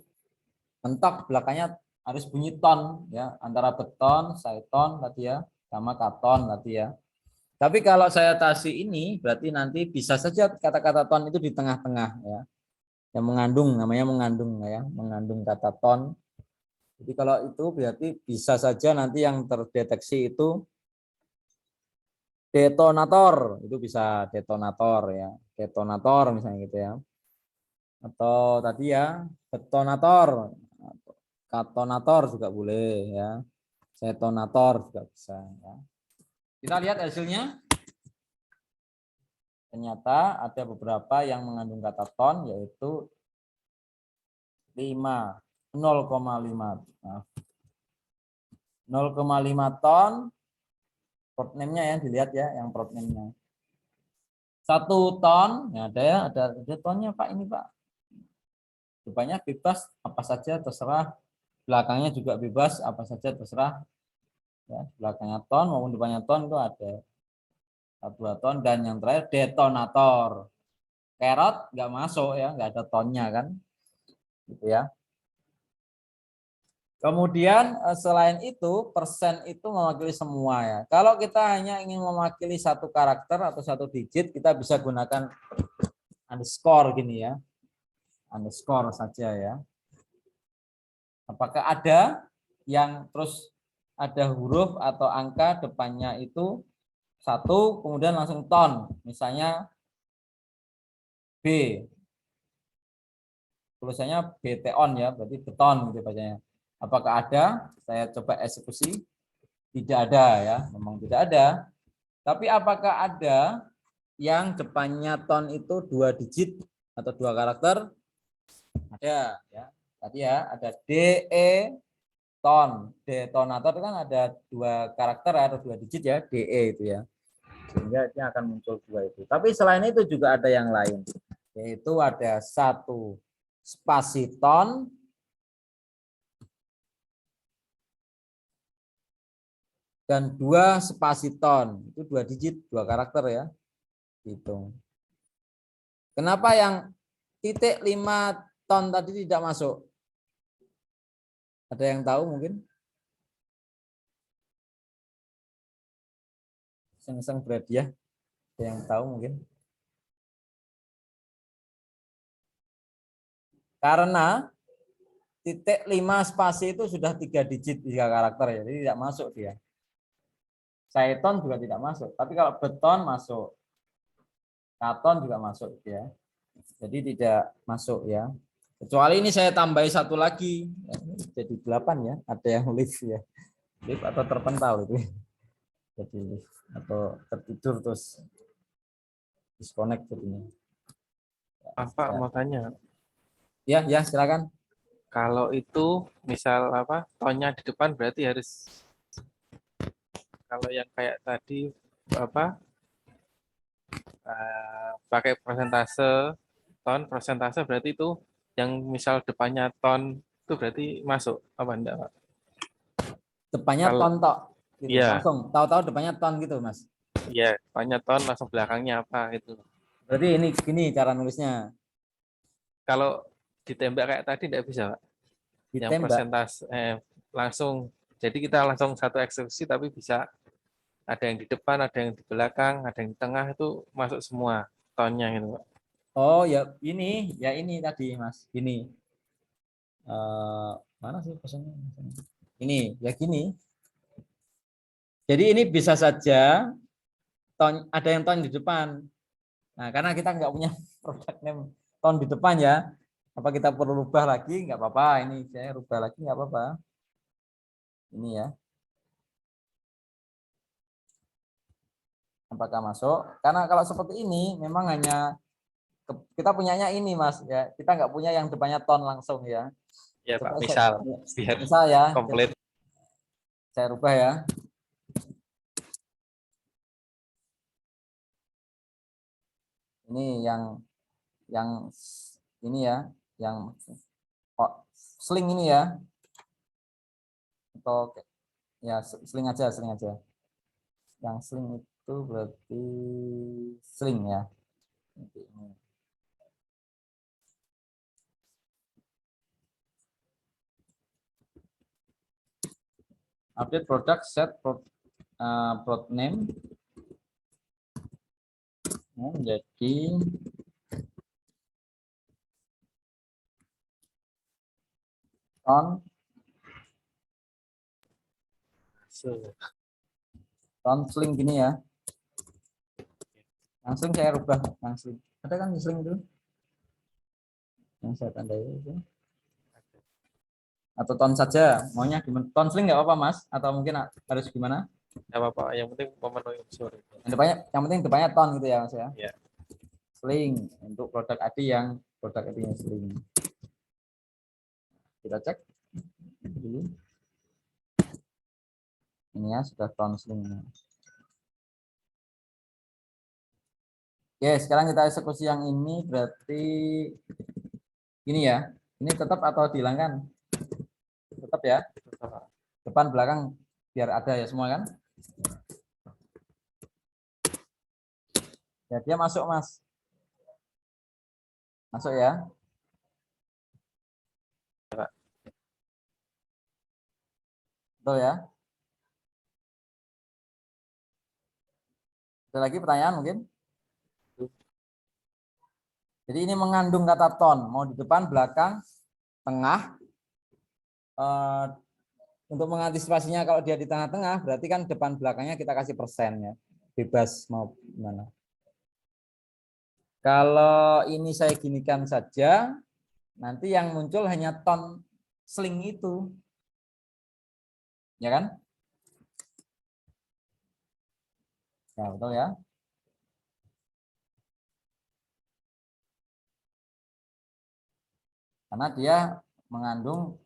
Speaker 1: mentok belakangnya harus bunyi ton ya, antara beton, saiton tadi ya, sama katon tadi ya. Tapi kalau saya kasih ini berarti nanti bisa saja kata-kata ton itu di tengah-tengah ya. Yang mengandung, namanya mengandung ya, mengandung kata ton. Jadi kalau itu berarti bisa saja nanti yang terdeteksi itu detonator, itu bisa detonator ya, detonator misalnya gitu ya. Atau tadi ya detonator, katonator juga boleh ya, detonator juga bisa ya. Kita lihat hasilnya. Ternyata ada beberapa yang mengandung kata ton yaitu 0,5 ton prod name-nya ya, dilihat ya yang prod name-nya. 1 ton ya, ada ya, ada tonnya Pak ini Pak. Rupanya bebas apa saja terserah, belakangnya juga bebas apa saja terserah ya, belakangnya ton maupun depannya ton itu ada 2 ton. Dan yang terakhir detonator, carrot nggak masuk ya, nggak ada tonnya kan gitu ya. Kemudian selain itu persen itu mewakili semua ya. Kalau kita hanya ingin mewakili satu karakter atau satu digit, kita bisa gunakan underscore gini ya. underscore saja ya. Apakah ada yang terus ada huruf atau angka depannya itu satu kemudian langsung ton, misalnya B, tulisannya beton ya, berarti beton gitu bacanya. Apakah ada? Saya coba eksekusi. Tidak ada ya, memang tidak ada. Tapi apakah ada yang depannya ton itu 2 digit atau 2 karakter? Ada ya. Tadi ya ada DE ton. Detonator kan ada 2 karakter atau 2 digit ya, DE itu ya. Sehingga ini akan muncul 2 itu. Tapi selain itu juga ada yang lain. Yaitu ada 1 spasi ton dan 2 spasi ton. Itu 2 digit, 2 karakter ya. Hitung. Kenapa yang titik 5 ton tadi tidak masuk? Ada yang tahu mungkin? Iseng-iseng berhadiah. Ada yang tahu mungkin? Karena titik 5 spasi itu sudah 3 digit, 3 karakter ya. Jadi tidak masuk dia. Saiton juga tidak masuk. Tapi kalau beton masuk. Katon juga masuk ya. Jadi tidak masuk ya. Kecuali ini saya tambahi 1 lagi. Jadi 8 ya. Ada yang lift ya. Lift atau terpental itu. Jadi lift atau tertidur terus disconnect jadinya.
Speaker 2: Apa mau tanya?
Speaker 1: Ya, ya silakan.
Speaker 2: Kalau itu misal apa tonnya di depan berarti harus, kalau yang kayak tadi apa pakai persentase berarti itu yang misal depannya ton itu berarti masuk apa enggak Pak?
Speaker 1: Depannya
Speaker 2: Kalau
Speaker 1: ton tok gitu.
Speaker 2: iya,
Speaker 1: Langsung tahu-tahu depannya ton gitu, Mas.
Speaker 2: iya depannya ton langsung belakangnya apa itu.
Speaker 1: Berarti ini gini cara nulisnya.
Speaker 2: Kalau ditembak kayak tadi enggak bisa Pak. Yang
Speaker 1: Ditembak.
Speaker 2: persentase langsung, jadi kita langsung satu eksekusi tapi bisa ada yang di depan, ada yang di belakang, ada yang di tengah, itu masuk semua tonnya gitu Pak.
Speaker 1: Oh, ya ini tadi, Mas. Ini. Mana sih pesannya? Ini, ya gini. Jadi ini bisa saja ton ada yang ton di depan. Nah, karena kita nggak punya produk name ton di depan ya. Apa kita perlu rubah lagi? Nggak apa-apa. Ini saya rubah lagi nggak apa-apa. Ini ya. Apakah masuk? Karena kalau seperti ini memang hanya kita punyanya ini Mas ya. Kita nggak punya yang depannya ton langsung ya.
Speaker 2: Ya Pak,
Speaker 1: Coba
Speaker 2: misal biar
Speaker 1: misal ya,
Speaker 2: komplit.
Speaker 1: saya rubah ya. Ini yang ini ya, yang sling ini ya. Atau ya sling aja, sling aja. Yang sling itu berarti sling ya. Ini. Update product set prod name menjadi ton sling gini ya. Langsung saya rubah yang sling. Ada kan sling itu? Yang saya tandai itu. Atau ton saja, maunya gimana? Ton sling nggak apa-apa Mas? Atau mungkin harus gimana?
Speaker 2: Nggak apa-apa, yang penting memenuhi unsur.
Speaker 1: Yang penting depannya ton gitu ya Mas ya.
Speaker 2: Ya.
Speaker 1: Sling untuk produk ID yang produk ID-nya sling. Kita cek dulu. Ini ya sudah ton sling. Oke, sekarang kita eksekusi yang ini berarti ini ya. Ini tetap atau dihilangkan? Tetap ya. Depan belakang biar ada ya semua kan? Ya dia masuk Mas. Masuk ya. Betul ya. Ada lagi pertanyaan mungkin? Jadi ini mengandung kata ton, mau di depan, belakang, tengah. Untuk mengantisipasinya kalau dia di tengah-tengah, berarti kan depan belakangnya kita kasih persen ya, bebas mau gimana. Kalau ini saya ginikan saja, nanti yang muncul hanya ton sling itu, ya kan? Ya betul ya. Karena dia mengandung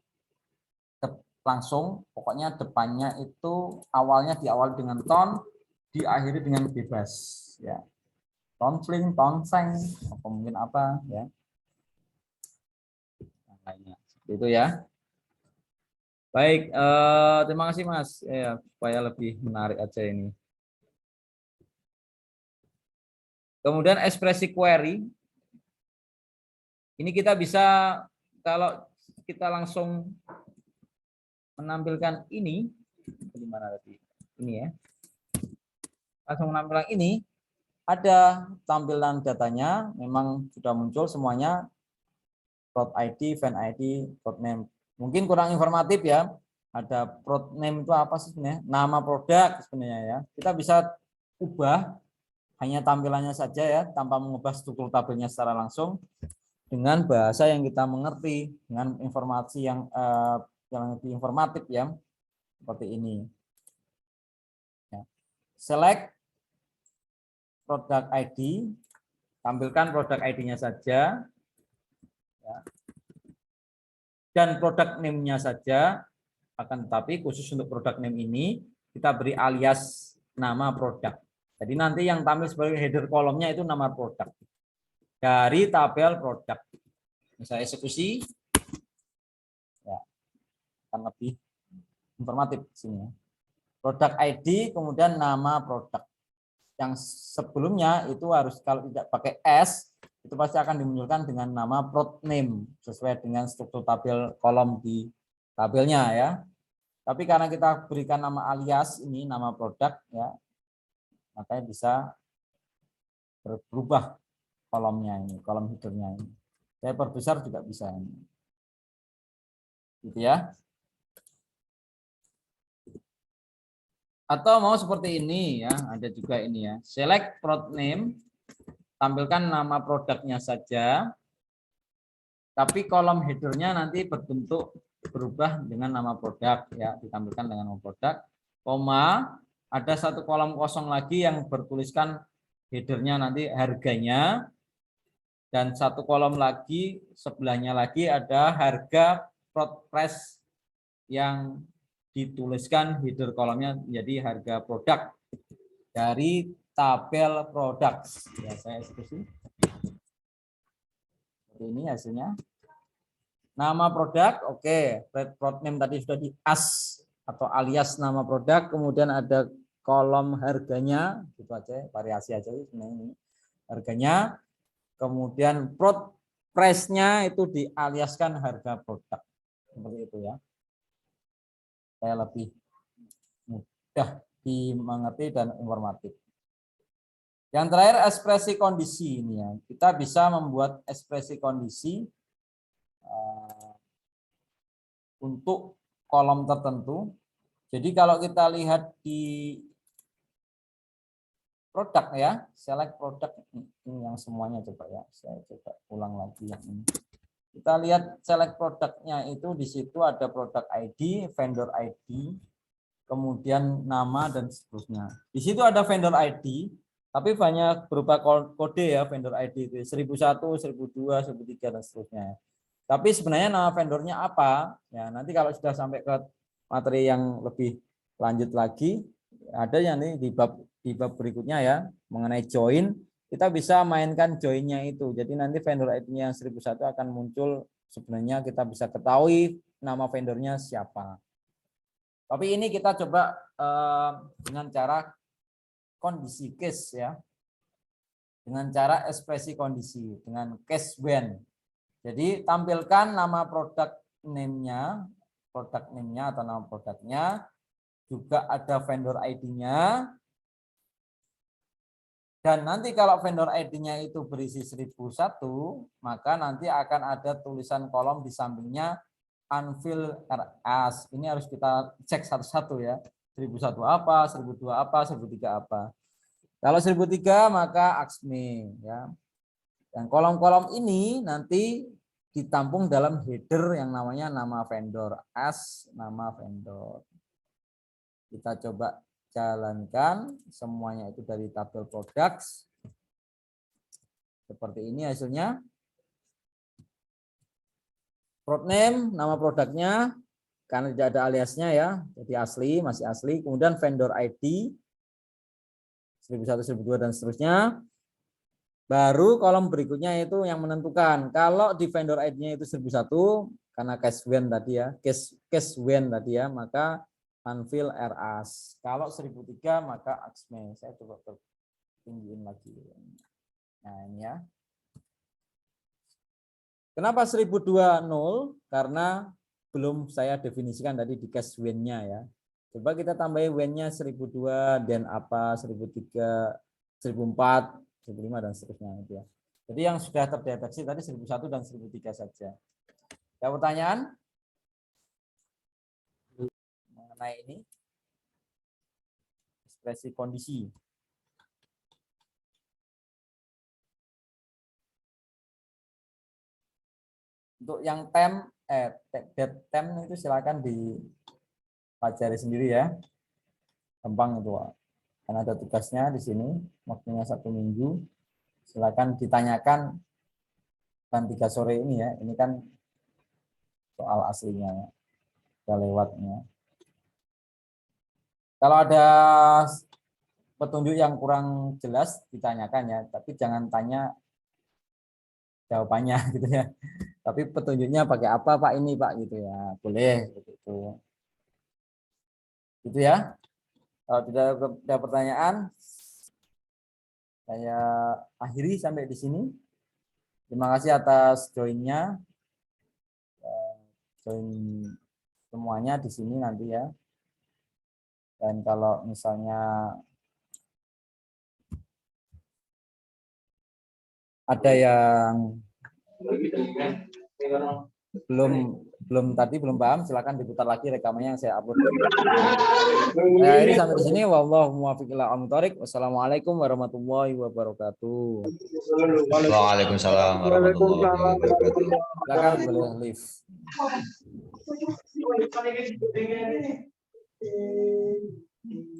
Speaker 1: langsung, pokoknya depannya itu awalnya diawali dengan ton, diakhiri dengan bebas, ya. Ton sling, ton seng, atau mungkin apa, ya. Yang lainnya. Itu ya. Baik, terima kasih Mas. Ya, supaya lebih menarik aja ini. Kemudian ekspresi query. Ini kita bisa kalau kita langsung menampilkan ini di mana tadi? Ini ya. Langsung menampilkan ini, ada tampilan datanya, memang sudah muncul semuanya. Prod ID, fan ID, prod name. Mungkin kurang informatif ya. Ada prod name itu apa sih sebenarnya? Nama produk sebenarnya ya. Kita bisa ubah hanya tampilannya saja ya, tanpa mengubah struktur tabelnya secara langsung, dengan bahasa yang kita mengerti, dengan informasi yang lebih informatif ya, seperti ini. Ya. Select produk ID, tampilkan produk ID-nya saja, ya. Dan produk name-nya saja. Akan tetapi khusus untuk produk name ini kita beri alias nama produk. Jadi nanti yang tampil sebagai header kolomnya itu nama produk dari tabel produk. Misalnya eksekusi, ya, akan lebih informatif di sini. Produk ID, kemudian nama produk. Yang sebelumnya itu harus, kalau tidak pakai S, itu pasti akan dimunculkan dengan nama prod name sesuai dengan struktur tabel kolom di tabelnya ya. Tapi karena kita berikan nama alias ini, nama produk ya, makanya bisa berubah kolomnya ini, kolom headernya ini. Saya perbesar juga bisa ini. Gitu ya. Atau mau seperti ini ya, ada juga ini ya. Select prod name, tampilkan nama produknya saja. Tapi kolom headernya nanti berbentuk berubah dengan nama produk ya, ditampilkan dengan nama produk, koma, ada satu kolom kosong lagi yang bertuliskan headernya nanti harganya, dan satu kolom lagi sebelahnya lagi ada harga prod price yang dituliskan header kolomnya menjadi harga produk dari tabel produk. Ya, saya eksekusi. Ini hasilnya. Nama produk, oke. Prod name tadi sudah di as atau alias nama produk, kemudian ada kolom harganya, gitu aja, variasi aja ini harganya. Kemudian prod price-nya itu dialiaskan harga produk. Seperti itu ya. Saya lebih mudah dimengerti dan informatif. Yang terakhir ekspresi kondisi ini ya. Kita bisa membuat ekspresi kondisi untuk kolom tertentu. Jadi kalau kita lihat di produk ya, select produk ini yang semuanya coba ya. Saya coba ulang lagi yang ini. Kita lihat select produknya itu di situ ada produk ID, vendor ID, kemudian nama dan seterusnya. Di situ ada vendor ID, tapi banyak berupa kode ya, vendor ID itu 1001, 1002, 1003 dan seterusnya. Tapi sebenarnya nama vendornya apa? Ya, nanti kalau sudah sampai ke materi yang lebih lanjut lagi, ada yang nih di bab berikutnya ya, mengenai join, kita bisa mainkan joinnya itu. Jadi nanti vendor ID-nya yang 1001 akan muncul, sebenarnya kita bisa ketahui nama vendornya siapa. Tapi ini kita coba dengan cara kondisi case ya. Dengan cara ekspresi kondisi, dengan case when. Jadi tampilkan nama produk name-nya atau nama produknya, juga ada vendor ID-nya, Dan nanti kalau vendor ID-nya itu berisi 1001, maka nanti akan ada tulisan kolom di sampingnya unfill RAS. Ini harus kita cek satu-satu ya. 1001 apa, 1002 apa, 1003 apa. Kalau 1003 maka AXME ya. Dan kolom-kolom ini nanti ditampung dalam header yang namanya nama vendor, as nama vendor. Kita coba jalankan semuanya itu dari tabel products. Seperti ini hasilnya. Product name, nama produknya, karena tidak ada aliasnya ya, jadi asli, masih asli. Kemudian vendor ID, 1001, 1002 dan seterusnya. Baru kolom berikutnya itu yang menentukan. Kalau di vendor ID-nya itu 1001, karena case when tadi ya, case when tadi ya, maka unfill RAS. Kalau 1003 maka AXME. Saya coba tinggiin lagi. Nah ini ya. Kenapa 1002 0? Karena belum saya definisikan tadi di case when-nya ya. Coba kita tambahin when-nya 1002 dan apa 1003, 1004, 1005 dan seterusnya itu ya. Jadi yang sudah terdeteksi tadi 1001 dan 1003 saja. Ada pertanyaan mengenai ini? Ekspresi kondisi. Untuk yang dead time itu silakan dipelajari sendiri ya. Gampang itu, Pak. Karena ada tugasnya di sini, waktunya 1 minggu. Silakan ditanyakan jam 3 sore ini ya. Ini kan soal aslinya ya. Sudah lewatnya. Kalau ada petunjuk yang kurang jelas ditanyakan ya, tapi jangan tanya jawabannya gitu ya. Tapi petunjuknya pakai apa Pak ini Pak gitu ya. Boleh gitu. Gitu ya. Kalau tidak ada pertanyaan, saya akhiri sampai di sini. Terima kasih atas join-nya. Join semuanya di sini nanti ya. Dan kalau misalnya ada yang belum paham, silakan diputar lagi rekamannya yang saya upload. Nah, ini sampai di sini. Wallahu muwaffiq ila aqwamit thoriq. Wassalamualaikum warahmatullahi wabarakatuh.
Speaker 4: Waalaikumsalam warahmatullahi wabarakatuh.
Speaker 1: Silakan boleh live.